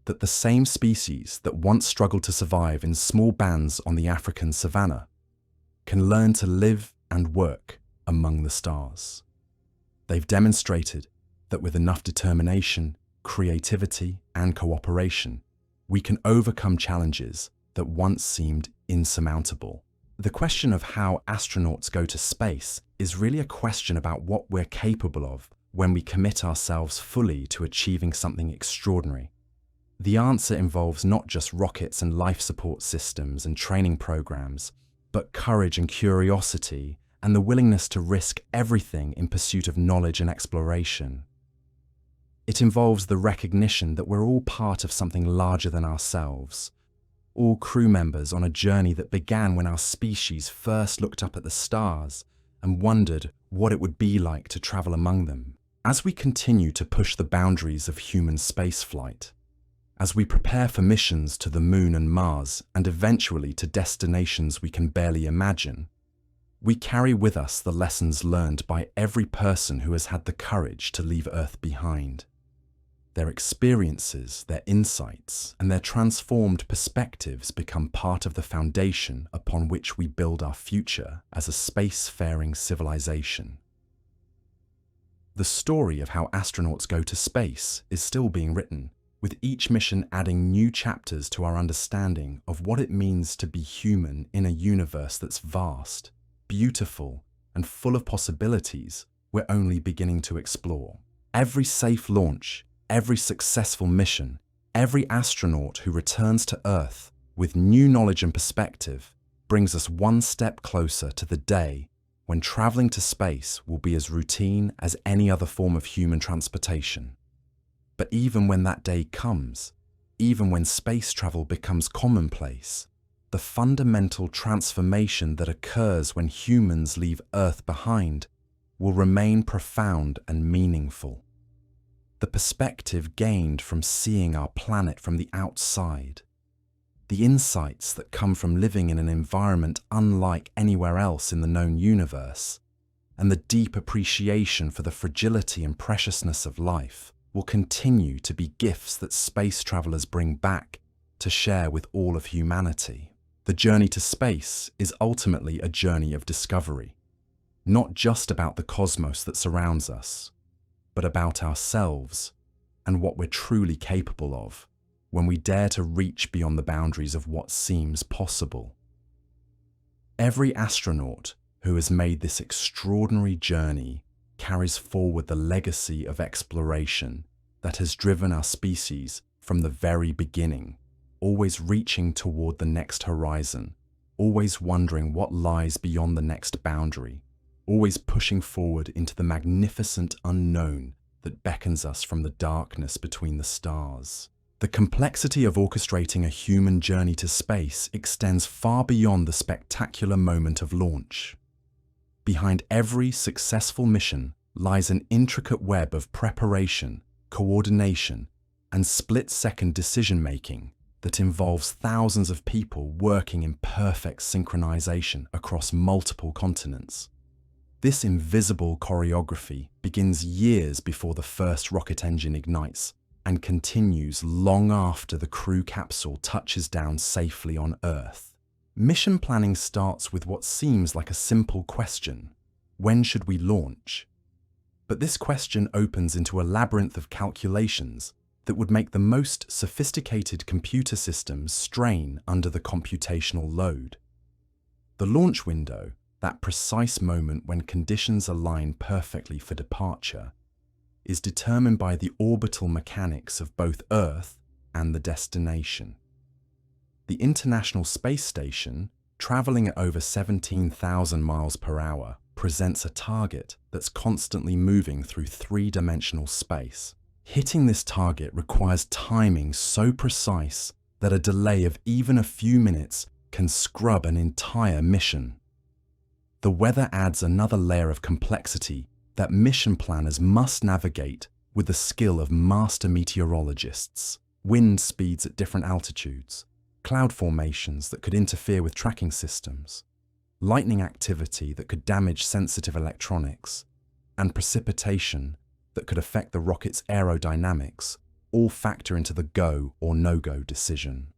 that the same species that once struggled to survive in small bands on the African savanna can learn to live and work among the stars. They've demonstrated that with enough determination, creativity, and cooperation, we can overcome challenges that once seemed insurmountable. The question of how astronauts go to space is really a question about what we're capable of when we commit ourselves fully to achieving something extraordinary. The answer involves not just rockets and life support systems and training programs, but courage and curiosity and the willingness to risk everything in pursuit of knowledge and exploration. It involves the recognition that we're all part of something larger than ourselves, all crew members on a journey that began when our species first looked up at the stars and wondered what it would be like to travel among them. As we continue to push the boundaries of human spaceflight, as we prepare for missions to the Moon and Mars and eventually to destinations we can barely imagine, we carry with us the lessons learned by every person who has had the courage to leave Earth behind. Their experiences, their insights, and their transformed perspectives become part of the foundation upon which we build our future as a spacefaring civilization. The story of how astronauts go to space is still being written, with each mission adding new chapters to our understanding of what it means to be human in a universe that's vast, beautiful, and full of possibilities we're only beginning to explore. Every safe launch, every successful mission, every astronaut who returns to Earth with new knowledge and perspective brings us one step closer to the day when traveling to space will be as routine as any other form of human transportation. But even when that day comes, even when space travel becomes commonplace, the fundamental transformation that occurs when humans leave Earth behind will remain profound and meaningful. The perspective gained from seeing our planet from the outside, the insights that come from living in an environment unlike anywhere else in the known universe, and the deep appreciation for the fragility and preciousness of life will continue to be gifts that space travelers bring back to share with all of humanity. The journey to space is ultimately a journey of discovery, not just about the cosmos that surrounds us, but about ourselves and what we're truly capable of when we dare to reach beyond the boundaries of what seems possible. Every astronaut who has made this extraordinary journey carries forward the legacy of exploration that has driven our species from the very beginning, always reaching toward the next horizon, always wondering what lies beyond the next boundary, always pushing forward into the magnificent unknown that beckons us from the darkness between the stars. The complexity of orchestrating a human journey to space extends far beyond the spectacular moment of launch. Behind every successful mission lies an intricate web of preparation, coordination, and split-second decision-making that involves thousands of people working in perfect synchronization across multiple continents. This invisible choreography begins years before the first rocket engine ignites and continues long after the crew capsule touches down safely on Earth. Mission planning starts with what seems like a simple question: when should we launch? But this question opens into a labyrinth of calculations that would make the most sophisticated computer systems strain under the computational load. The launch window, that precise moment when conditions align perfectly for departure, is determined by the orbital mechanics of both Earth and the destination. The International Space Station, traveling at over 17,000 miles per hour, presents a target that's constantly moving through three-dimensional space. Hitting this target requires timing so precise that a delay of even a few minutes can scrub an entire mission. The weather adds another layer of complexity that mission planners must navigate with the skill of master meteorologists. Wind speeds at different altitudes, cloud formations that could interfere with tracking systems, lightning activity that could damage sensitive electronics, and precipitation that could affect the rocket's aerodynamics all factor into the go or no-go decision.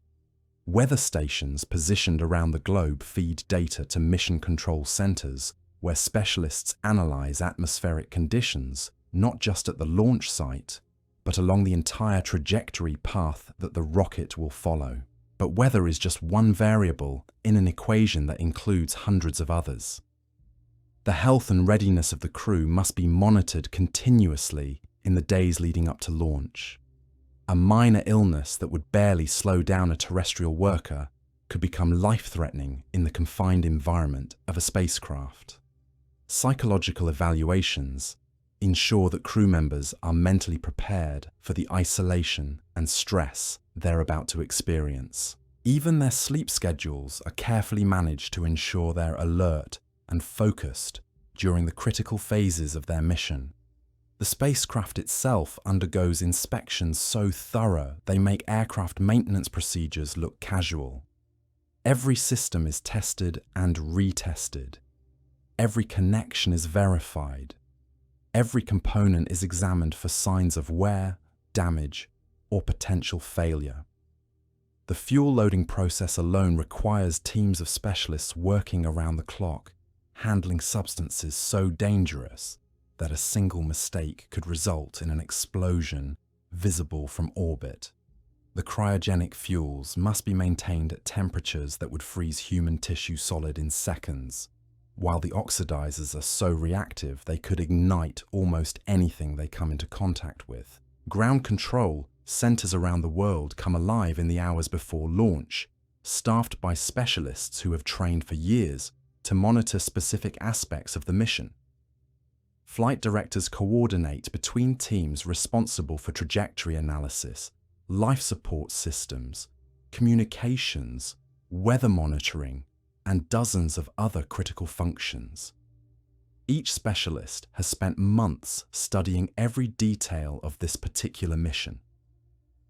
Weather stations positioned around the globe feed data to mission control centers where specialists analyze atmospheric conditions, not just at the launch site, but along the entire trajectory path that the rocket will follow. But weather is just one variable in an equation that includes hundreds of others. The health and readiness of the crew must be monitored continuously in the days leading up to launch. A minor illness that would barely slow down a terrestrial worker could become life-threatening in the confined environment of a spacecraft. Psychological evaluations ensure that crew members are mentally prepared for the isolation and stress they're about to experience. Even their sleep schedules are carefully managed to ensure they're alert and focused during the critical phases of their mission. The spacecraft itself undergoes inspections so thorough they make aircraft maintenance procedures look casual. Every system is tested and retested. Every connection is verified. Every component is examined for signs of wear, damage, or potential failure. The fuel loading process alone requires teams of specialists working around the clock, handling substances so dangerous that a single mistake could result in an explosion visible from orbit. The cryogenic fuels must be maintained at temperatures that would freeze human tissue solid in seconds, while the oxidizers are so reactive they could ignite almost anything they come into contact with. Ground control centers around the world come alive in the hours before launch, staffed by specialists who have trained for years to monitor specific aspects of the mission. Flight directors coordinate between teams responsible for trajectory analysis, life support systems, communications, weather monitoring, and dozens of other critical functions. Each specialist has spent months studying every detail of this particular mission,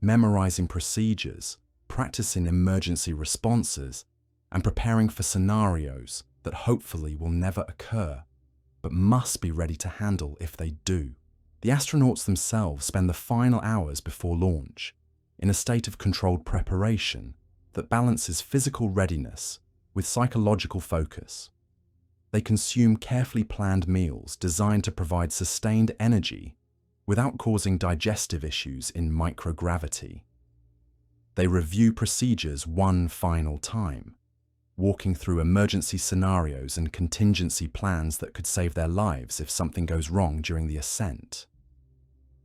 memorizing procedures, practicing emergency responses, and preparing for scenarios that hopefully will never occur, but must be ready to handle if they do. The astronauts themselves spend the final hours before launch in a state of controlled preparation that balances physical readiness with psychological focus. They consume carefully planned meals designed to provide sustained energy without causing digestive issues in microgravity. They review procedures one final time, walking through emergency scenarios and contingency plans that could save their lives if something goes wrong during the ascent.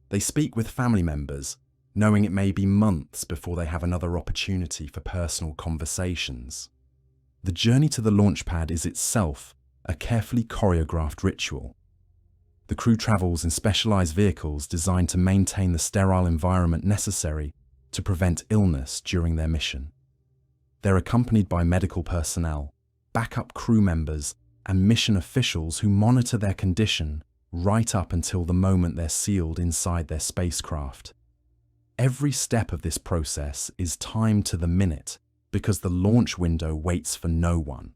They speak with family members, knowing it may be months before they have another opportunity for personal conversations. The journey to the launch pad is itself a carefully choreographed ritual. The crew travels in specialized vehicles designed to maintain the sterile environment necessary to prevent illness during their mission. They're accompanied by medical personnel, backup crew members, and mission officials who monitor their condition right up until the moment they're sealed inside their spacecraft. Every step of this process is timed to the minute because the launch window waits for no one.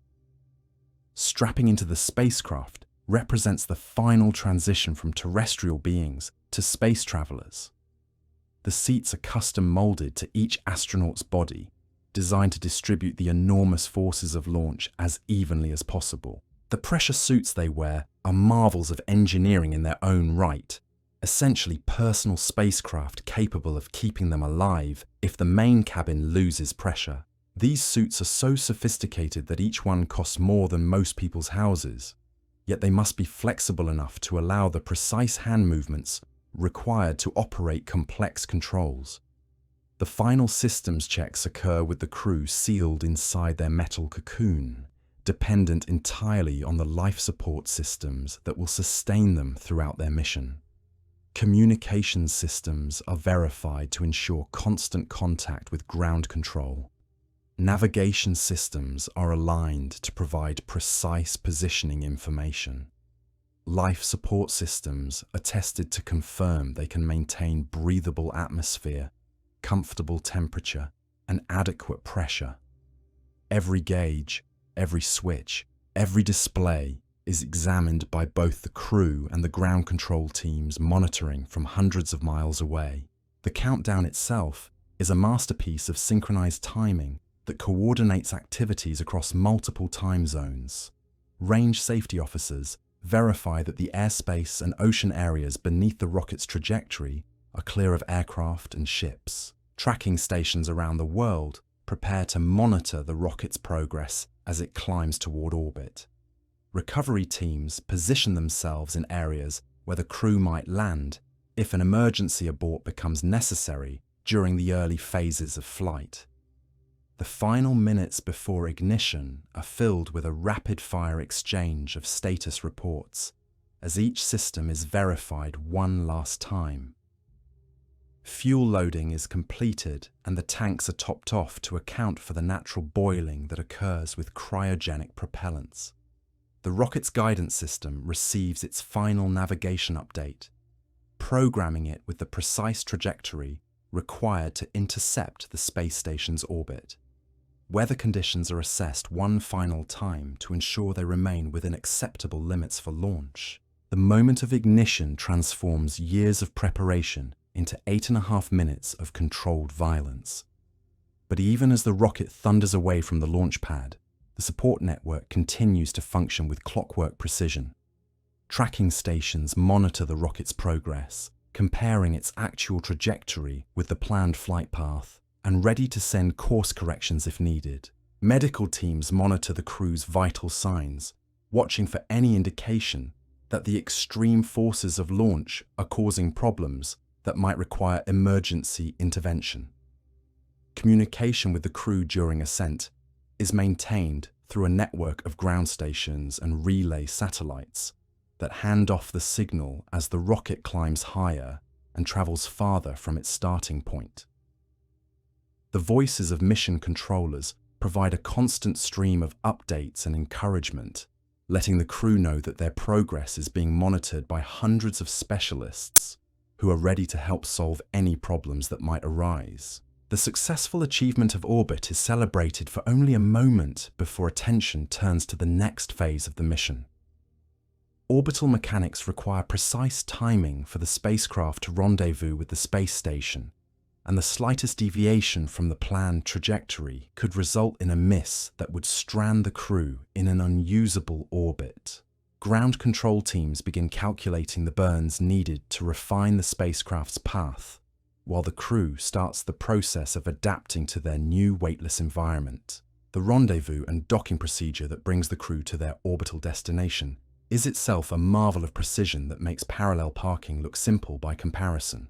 Strapping into the spacecraft represents the final transition from terrestrial beings to space travelers. The seats are custom molded to each astronaut's body, designed to distribute the enormous forces of launch as evenly as possible. The pressure suits they wear are marvels of engineering in their own right, essentially personal spacecraft capable of keeping them alive if the main cabin loses pressure. These suits are so sophisticated that each one costs more than most people's houses, yet they must be flexible enough to allow the precise hand movements required to operate complex controls. The final systems checks occur with the crew sealed inside their metal cocoon, dependent entirely on the life support systems that will sustain them throughout their mission. Communication systems are verified to ensure constant contact with ground control. Navigation systems are aligned to provide precise positioning information. Life support systems are tested to confirm they can maintain breathable atmosphere, comfortable temperature, and adequate pressure. Every gauge, every switch, every display is examined by both the crew and the ground control teams monitoring from hundreds of miles away. The countdown itself is a masterpiece of synchronized timing that coordinates activities across multiple time zones. Range safety officers verify that the airspace and ocean areas beneath the rocket's trajectory are clear of aircraft and ships. Tracking stations around the world prepare to monitor the rocket's progress as it climbs toward orbit. Recovery teams position themselves in areas where the crew might land if an emergency abort becomes necessary during the early phases of flight. The final minutes before ignition are filled with a rapid-fire exchange of status reports, as each system is verified one last time. Fuel loading is completed and the tanks are topped off to account for the natural boiling that occurs with cryogenic propellants. The rocket's guidance system receives its final navigation update, programming it with the precise trajectory required to intercept the space station's orbit. Weather conditions are assessed one final time to ensure they remain within acceptable limits for launch. The moment of ignition transforms years of preparation into 8.5 minutes of controlled violence. But even as the rocket thunders away from the launch pad, the support network continues to function with clockwork precision. Tracking stations monitor the rocket's progress, comparing its actual trajectory with the planned flight path, and ready to send course corrections if needed. Medical teams monitor the crew's vital signs, watching for any indication that the extreme forces of launch are causing problems that might require emergency intervention. Communication with the crew during ascent is maintained through a network of ground stations and relay satellites that hand off the signal as the rocket climbs higher and travels farther from its starting point. The voices of mission controllers provide a constant stream of updates and encouragement, letting the crew know that their progress is being monitored by hundreds of specialists who are ready to help solve any problems that might arise. The successful achievement of orbit is celebrated for only a moment before attention turns to the next phase of the mission. Orbital mechanics require precise timing for the spacecraft to rendezvous with the space station, and the slightest deviation from the planned trajectory could result in a miss that would strand the crew in an unusable orbit. Ground control teams begin calculating the burns needed to refine the spacecraft's path, while the crew starts the process of adapting to their new weightless environment. The rendezvous and docking procedure that brings the crew to their orbital destination is itself a marvel of precision that makes parallel parking look simple by comparison.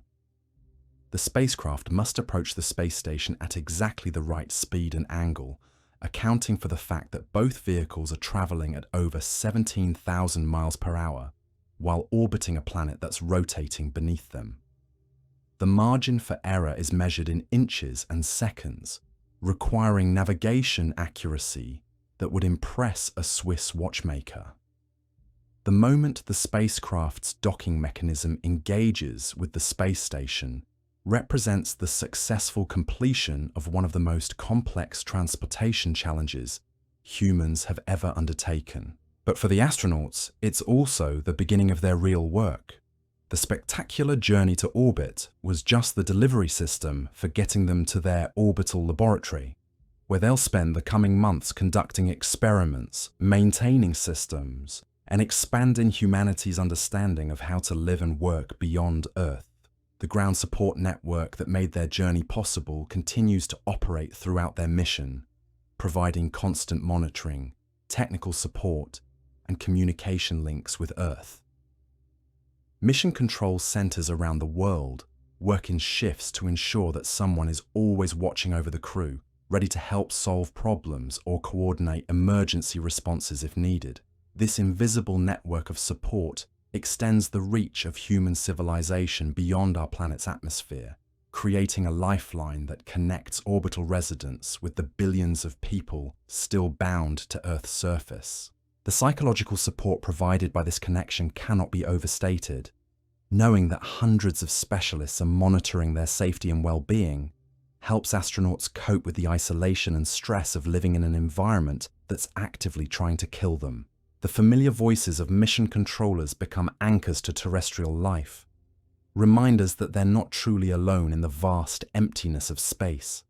The spacecraft must approach the space station at exactly the right speed and angle, accounting for the fact that both vehicles are traveling at over 17,000 miles per hour while orbiting a planet that's rotating beneath them. The margin for error is measured in inches and seconds, requiring navigation accuracy that would impress a Swiss watchmaker. The moment the spacecraft's docking mechanism engages with the space station represents the successful completion of one of the most complex transportation challenges humans have ever undertaken. But for the astronauts, it's also the beginning of their real work. The spectacular journey to orbit was just the delivery system for getting them to their orbital laboratory, where they'll spend the coming months conducting experiments, maintaining systems, and expanding humanity's understanding of how to live and work beyond Earth. The ground support network that made their journey possible continues to operate throughout their mission, providing constant monitoring, technical support, and communication links with Earth. Mission control centers around the world work in shifts to ensure that someone is always watching over the crew, ready to help solve problems or coordinate emergency responses if needed. This invisible network of support extends the reach of human civilization beyond our planet's atmosphere, creating a lifeline that connects orbital residents with the billions of people still bound to Earth's surface. The psychological support provided by this connection cannot be overstated. Knowing that hundreds of specialists are monitoring their safety and well-being helps astronauts cope with the isolation and stress of living in an environment that's actively trying to kill them. The familiar voices of mission controllers become anchors to terrestrial life, reminders that they're not truly alone in the vast emptiness of space.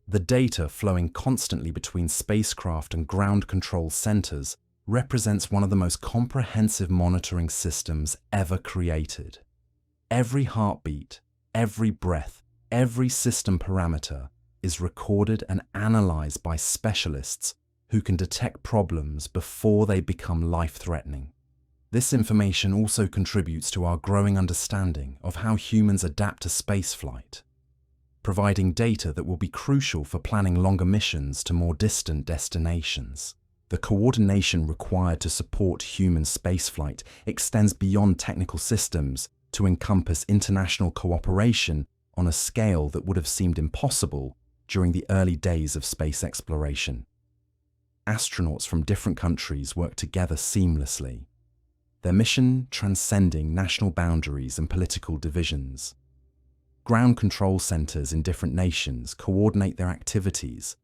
The data flowing constantly between spacecraft and ground control centers represents one of the most comprehensive monitoring systems ever created. Every heartbeat, every breath, every system parameter is recorded and analyzed by specialists who can detect problems before they become life-threatening. This information also contributes to our growing understanding of how humans adapt to spaceflight. providing data that will be crucial for planning longer missions to more distant destinations. The coordination required to support human spaceflight extends beyond technical systems to encompass international cooperation on a scale that would have seemed impossible during the early days of space exploration. Astronauts from different countries work together seamlessly, their mission transcending national boundaries and political divisions. Ground control centers in different nations coordinate their activities,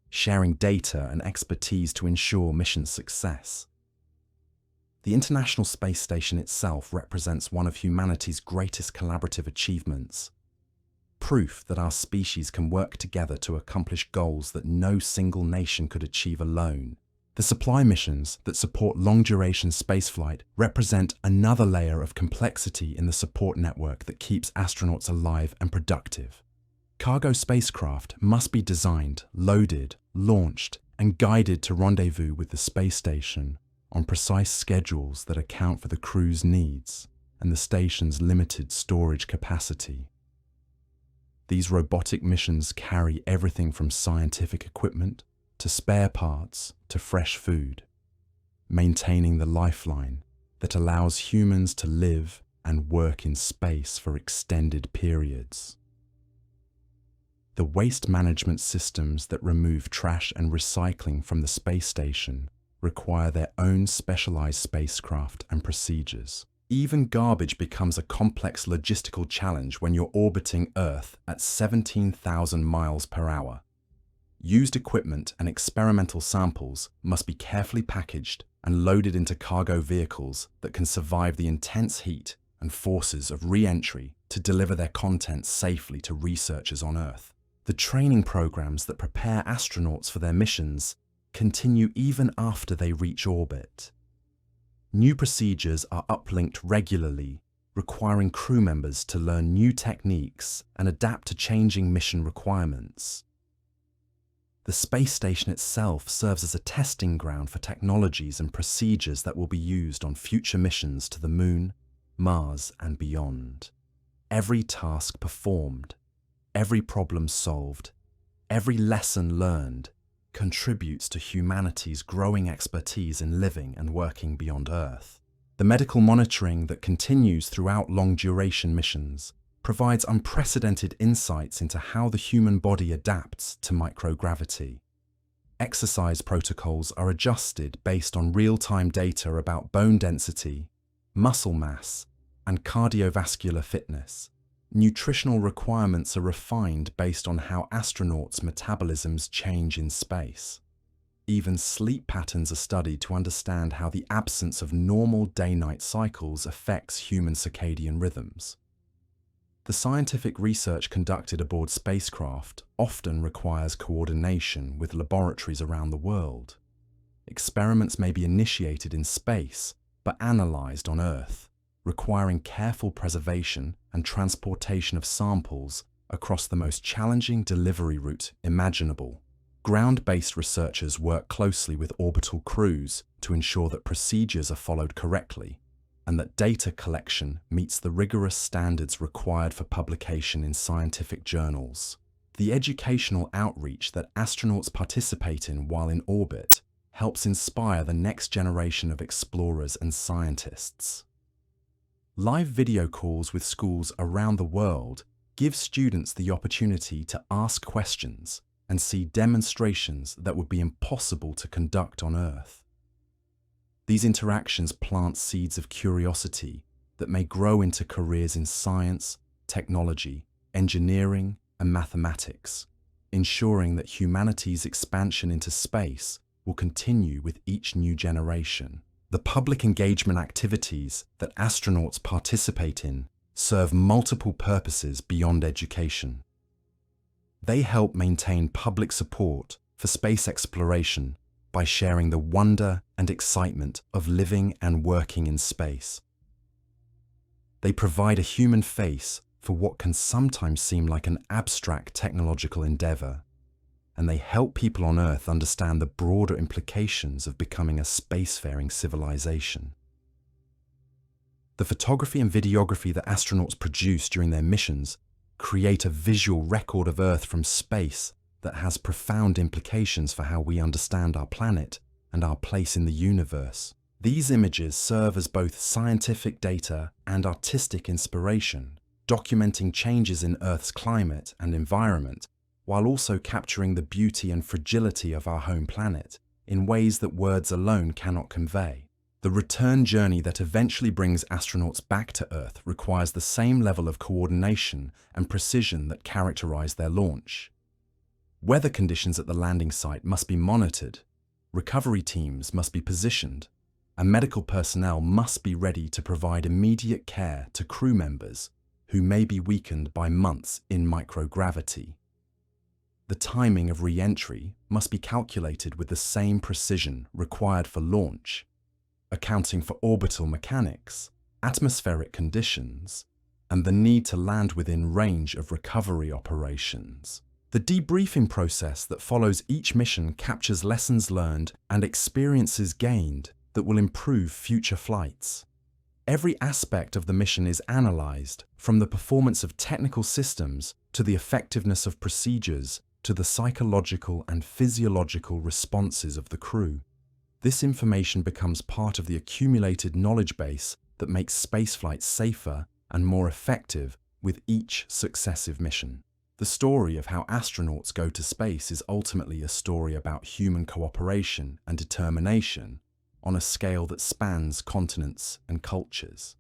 sharing data and expertise to ensure mission success. The International Space Station itself represents one of humanity's greatest collaborative achievements, proof that our species can work together to accomplish goals that no single nation could achieve alone. The supply missions that support long-duration spaceflight represent another layer of complexity in the support network that keeps astronauts alive and productive. Cargo spacecraft must be designed, loaded, launched, and guided to rendezvous with the space station on precise schedules that account for the crew's needs and the station's limited storage capacity. These robotic missions carry everything from scientific equipment to spare parts to fresh food, maintaining the lifeline that allows humans to live and work in space for extended periods. The waste management systems that remove trash and recycling from the space station require their own specialized spacecraft and procedures. Even garbage becomes a complex logistical challenge when you're orbiting Earth at 17,000 miles per hour. Used equipment and experimental samples must be carefully packaged and loaded into cargo vehicles that can survive the intense heat and forces of re-entry to deliver their contents safely to researchers on Earth. The training programs that prepare astronauts for their missions continue even after they reach orbit. New procedures are uplinked regularly, requiring crew members to learn new techniques and adapt to changing mission requirements. The space station itself serves as a testing ground for technologies and procedures that will be used on future missions to the Moon, Mars, and beyond. Every task performed, every problem solved, every lesson learned contributes to humanity's growing expertise in living and working beyond Earth. The medical monitoring that continues throughout long-duration missions provides unprecedented insights into how the human body adapts to microgravity. Exercise protocols are adjusted based on real-time data about bone density, muscle mass, and cardiovascular fitness. Nutritional requirements are refined based on how astronauts' metabolisms change in space. Even sleep patterns are studied to understand how the absence of normal day-night cycles affects human circadian rhythms. The scientific research conducted aboard spacecraft often requires coordination with laboratories around the world. Experiments may be initiated in space, but analyzed on Earth, requiring careful preservation and transportation of samples across the most challenging delivery route imaginable. Ground-based researchers work closely with orbital crews to ensure that procedures are followed correctly and that data collection meets the rigorous standards required for publication in scientific journals. The educational outreach that astronauts participate in while in orbit helps inspire the next generation of explorers and scientists. Live video calls with schools around the world give students the opportunity to ask questions and see demonstrations that would be impossible to conduct on Earth. These interactions plant seeds of curiosity that may grow into careers in science, technology, engineering, and mathematics, ensuring that humanity's expansion into space will continue with each new generation. The public engagement activities that astronauts participate in serve multiple purposes beyond education. They help maintain public support for space exploration by sharing the wonder and excitement of living and working in space. They provide a human face for what can sometimes seem like an abstract technological endeavor, and they help people on Earth understand the broader implications of becoming a spacefaring civilization. The photography and videography that astronauts produce during their missions create a visual record of Earth from space that has profound implications for how we understand our planet and our place in the universe. These images serve as both scientific data and artistic inspiration, documenting changes in Earth's climate and environment, while also capturing the beauty and fragility of our home planet in ways that words alone cannot convey. The return journey that eventually brings astronauts back to Earth requires the same level of coordination and precision that characterized their launch. Weather conditions at the landing site must be monitored, recovery teams must be positioned, and medical personnel must be ready to provide immediate care to crew members who may be weakened by months in microgravity. The timing of re-entry must be calculated with the same precision required for launch, accounting for orbital mechanics, atmospheric conditions, and the need to land within range of recovery operations. The debriefing process that follows each mission captures lessons learned and experiences gained that will improve future flights. Every aspect of the mission is analyzed, from the performance of technical systems to the effectiveness of procedures to the psychological and physiological responses of the crew. This information becomes part of the accumulated knowledge base that makes spaceflight safer and more effective with each successive mission. The story of how astronauts go to space is ultimately a story about human cooperation and determination on a scale that spans continents and cultures.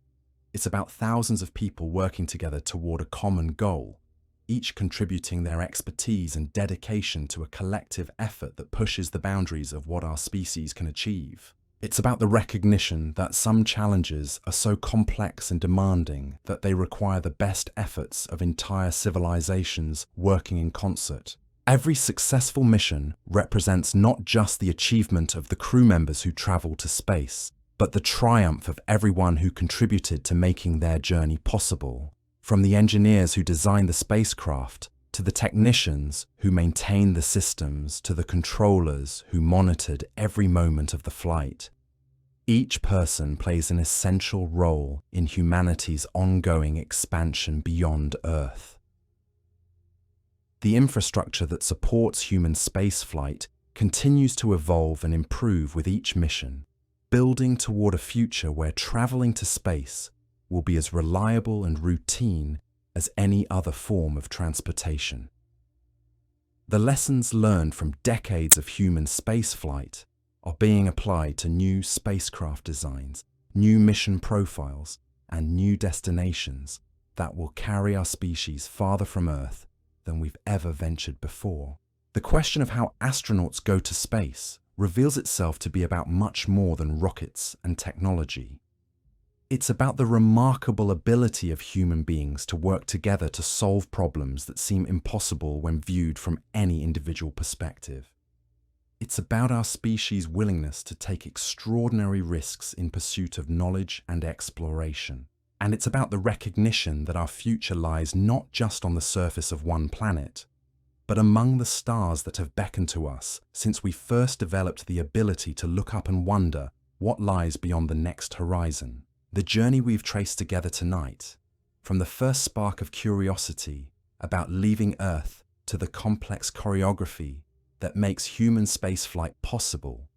It's about thousands of people working together toward a common goal, each contributing their expertise and dedication to a collective effort that pushes the boundaries of what our species can achieve. It's about the recognition that some challenges are so complex and demanding that they require the best efforts of entire civilizations working in concert. Every successful mission represents not just the achievement of the crew members who travel to space, but the triumph of everyone who contributed to making their journey possible. From the engineers who designed the spacecraft, to the technicians who maintained the systems, to the controllers who monitored every moment of the flight. Each person plays an essential role in humanity's ongoing expansion beyond Earth. The infrastructure that supports human spaceflight continues to evolve and improve with each mission, building toward a future where traveling to space will be as reliable and routine as any other form of transportation. The lessons learned from decades of human spaceflight are being applied to new spacecraft designs, new mission profiles, and new destinations that will carry our species farther from Earth than we've ever ventured before. The question of how astronauts go to space reveals itself to be about much more than rockets and technology. It's about the remarkable ability of human beings to work together to solve problems that seem impossible when viewed from any individual perspective. It's about our species' willingness to take extraordinary risks in pursuit of knowledge and exploration. And it's about the recognition that our future lies not just on the surface of one planet, but among the stars that have beckoned to us since we first developed the ability to look up and wonder what lies beyond the next horizon. The journey we've traced together tonight, from the first spark of curiosity about leaving Earth to the complex choreography that makes human spaceflight possible,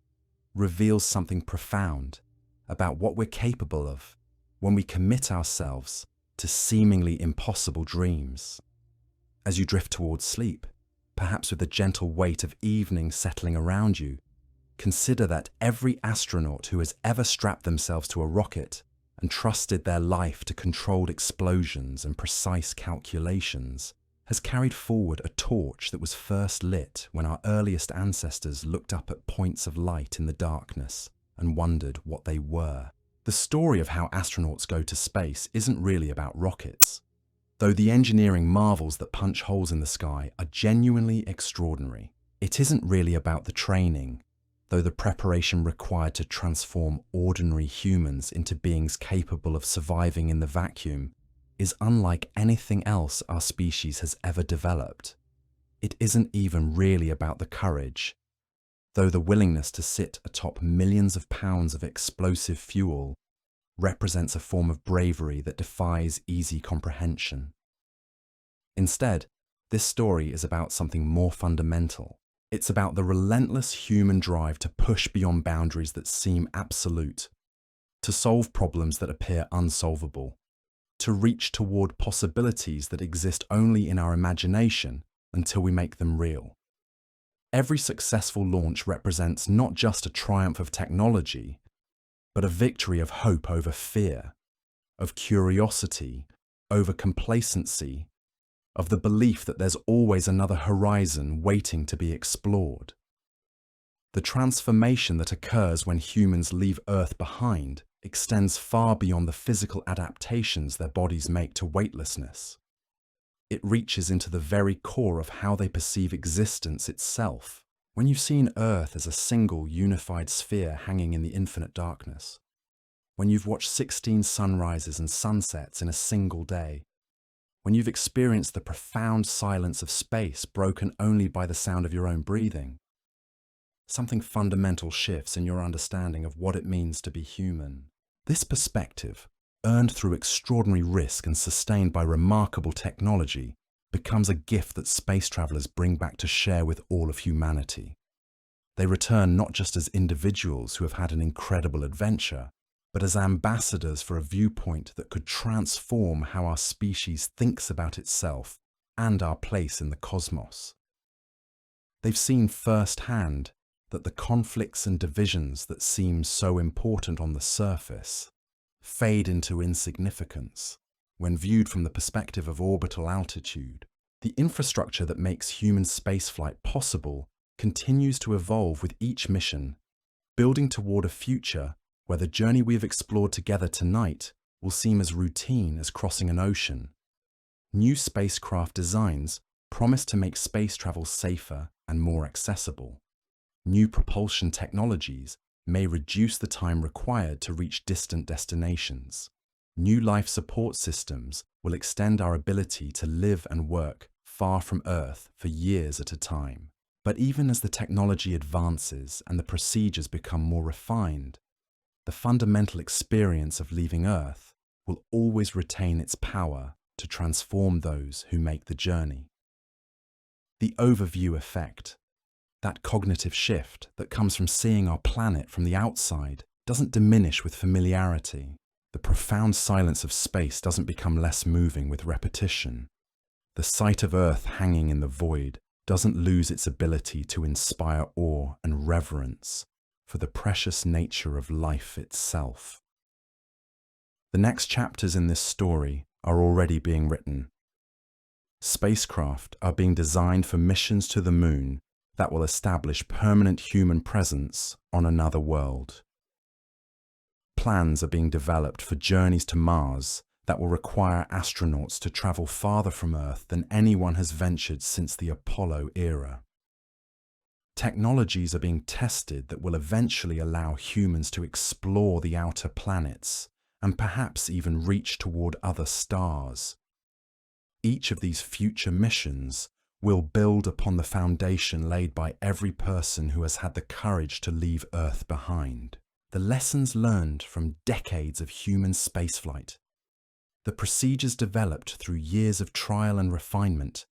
reveals something profound about what we're capable of when we commit ourselves to seemingly impossible dreams. As you drift towards sleep, perhaps with the gentle weight of evening settling around you, consider that every astronaut who has ever strapped themselves to a rocket and trusted their life to controlled explosions and precise calculations has carried forward a torch that was first lit when our earliest ancestors looked up at points of light in the darkness and wondered what they were. The story of how astronauts go to space isn't really about rockets, though the engineering marvels that punch holes in the sky are genuinely extraordinary. It isn't really about the training, though the preparation required to transform ordinary humans into beings capable of surviving in the vacuum is unlike anything else our species has ever developed. It isn't even really about the courage, though the willingness to sit atop millions of pounds of explosive fuel represents a form of bravery that defies easy comprehension. Instead, this story is about something more fundamental. It's about the relentless human drive to push beyond boundaries that seem absolute, to solve problems that appear unsolvable, to reach toward possibilities that exist only in our imagination until we make them real. Every successful launch represents not just a triumph of technology, but a victory of hope over fear, of curiosity over complacency, of the belief that there's always another horizon waiting to be explored. The transformation that occurs when humans leave Earth behind extends far beyond the physical adaptations their bodies make to weightlessness. It reaches into the very core of how they perceive existence itself. When you've seen Earth as a single unified sphere hanging in the infinite darkness, when you've watched 16 sunrises and sunsets in a single day, when you've experienced the profound silence of space broken only by the sound of your own breathing, something fundamental shifts in your understanding of what it means to be human. This perspective, earned through extraordinary risk and sustained by remarkable technology, becomes a gift that space travelers bring back to share with all of humanity. They return not just as individuals who have had an incredible adventure, but as ambassadors for a viewpoint that could transform how our species thinks about itself and our place in the cosmos. They've seen firsthand that the conflicts and divisions that seem so important on the surface fade into insignificance when viewed from the perspective of orbital altitude. The infrastructure that makes human spaceflight possible continues to evolve with each mission, building toward a future where the journey we have explored together tonight will seem as routine as crossing an ocean. New spacecraft designs promise to make space travel safer and more accessible. New propulsion technologies may reduce the time required to reach distant destinations. New life support systems will extend our ability to live and work far from Earth for years at a time. But even as the technology advances and the procedures become more refined, the fundamental experience of leaving Earth will always retain its power to transform those who make the journey. The overview effect, that cognitive shift that comes from seeing our planet from the outside, doesn't diminish with familiarity. The profound silence of space doesn't become less moving with repetition. The sight of Earth hanging in the void doesn't lose its ability to inspire awe and reverence for the precious nature of life itself. The next chapters in this story are already being written. Spacecraft are being designed for missions to the moon that will establish permanent human presence on another world. Plans are being developed for journeys to Mars that will require astronauts to travel farther from Earth than anyone has ventured since the Apollo era. Technologies are being tested that will eventually allow humans to explore the outer planets and perhaps even reach toward other stars. Each of these future missions will build upon the foundation laid by every person who has had the courage to leave Earth behind. The lessons learned from decades of human spaceflight, the procedures developed through years of trial and refinement,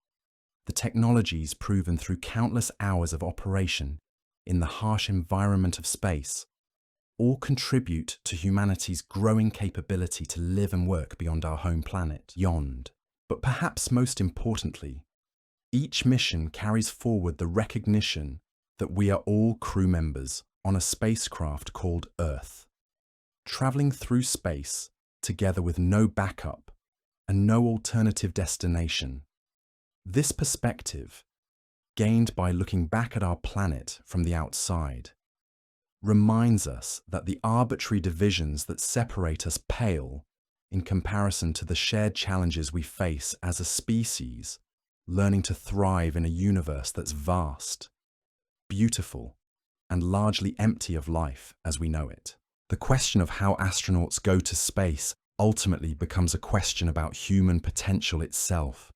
the technologies proven through countless hours of operation in the harsh environment of space, all contribute to humanity's growing capability to live and work beyond our home planet, yond. But perhaps most importantly, each mission carries forward the recognition that we are all crew members on a spacecraft called Earth, traveling through space together with no backup and no alternative destination. This perspective, gained by looking back at our planet from the outside, reminds us that the arbitrary divisions that separate us pale in comparison to the shared challenges we face as a species, learning to thrive in a universe that's vast, beautiful, and largely empty of life as we know it. The question of how astronauts go to space ultimately becomes a question about human potential itself.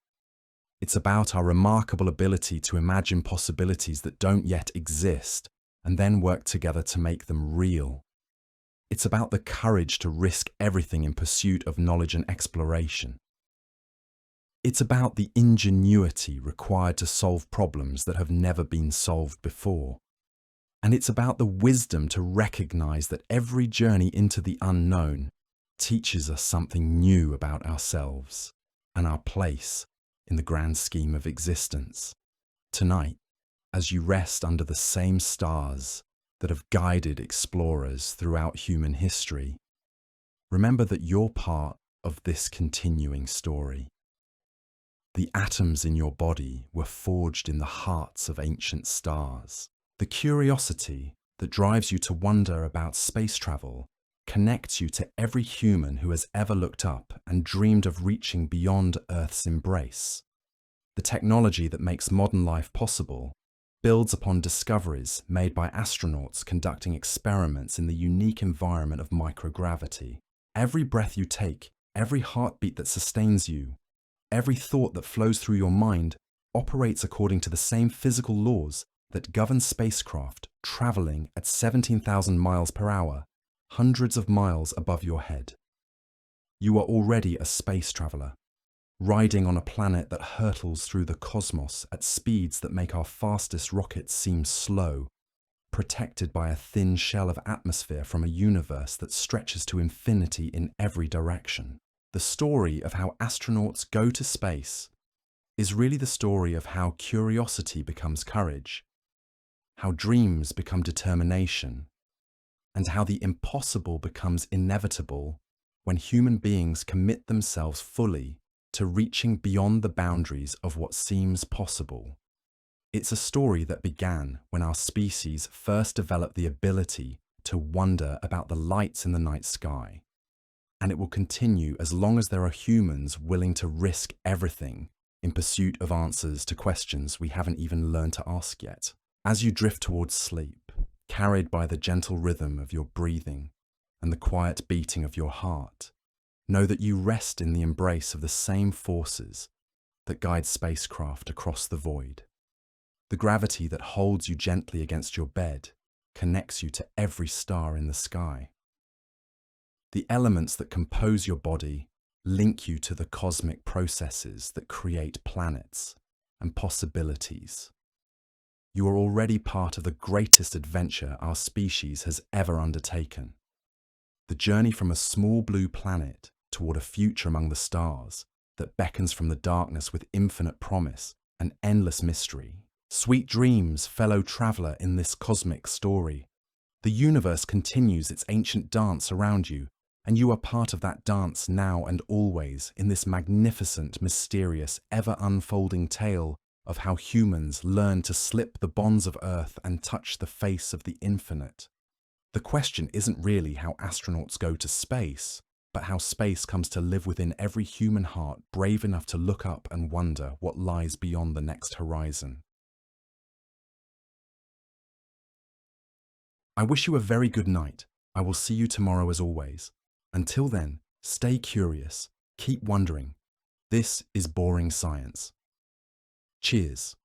It's about our remarkable ability to imagine possibilities that don't yet exist and then work together to make them real. It's about the courage to risk everything in pursuit of knowledge and exploration. It's about the ingenuity required to solve problems that have never been solved before. And it's about the wisdom to recognize that every journey into the unknown teaches us something new about ourselves and our place in the grand scheme of existence. Tonight, as you rest under the same stars that have guided explorers throughout human history, remember that you're part of this continuing story. The atoms in your body were forged in the hearts of ancient stars. The curiosity that drives you to wonder about space travel connects you to every human who has ever looked up and dreamed of reaching beyond Earth's embrace. The technology that makes modern life possible builds upon discoveries made by astronauts conducting experiments in the unique environment of microgravity. Every breath you take, every heartbeat that sustains you, every thought that flows through your mind operates according to the same physical laws that govern spacecraft traveling at 17,000 miles per hour, hundreds of miles above your head. You are already a space traveler, riding on a planet that hurtles through the cosmos at speeds that make our fastest rockets seem slow, protected by a thin shell of atmosphere from a universe that stretches to infinity in every direction. The story of how astronauts go to space is really the story of how curiosity becomes courage, how dreams become determination, and how the impossible becomes inevitable when human beings commit themselves fully to reaching beyond the boundaries of what seems possible. It's a story that began when our species first developed the ability to wonder about the lights in the night sky. And it will continue as long as there are humans willing to risk everything in pursuit of answers to questions we haven't even learned to ask yet. As you drift towards sleep, carried by the gentle rhythm of your breathing and the quiet beating of your heart, know that you rest in the embrace of the same forces that guide spacecraft across the void. The gravity that holds you gently against your bed connects you to every star in the sky. The elements that compose your body link you to the cosmic processes that create planets and possibilities. You are already part of the greatest adventure our species has ever undertaken. The journey from a small blue planet toward a future among the stars that beckons from the darkness with infinite promise and endless mystery. Sweet dreams, fellow traveler in this cosmic story. The universe continues its ancient dance around you, and you are part of that dance now and always in this magnificent, mysterious, ever-unfolding tale of how humans learn to slip the bonds of Earth and touch the face of the infinite. The question isn't really how astronauts go to space, but how space comes to live within every human heart brave enough to look up and wonder what lies beyond the next horizon. I wish you a very good night. I will see you tomorrow as always. Until then, stay curious, keep wondering. This is Boring Science. Cheers.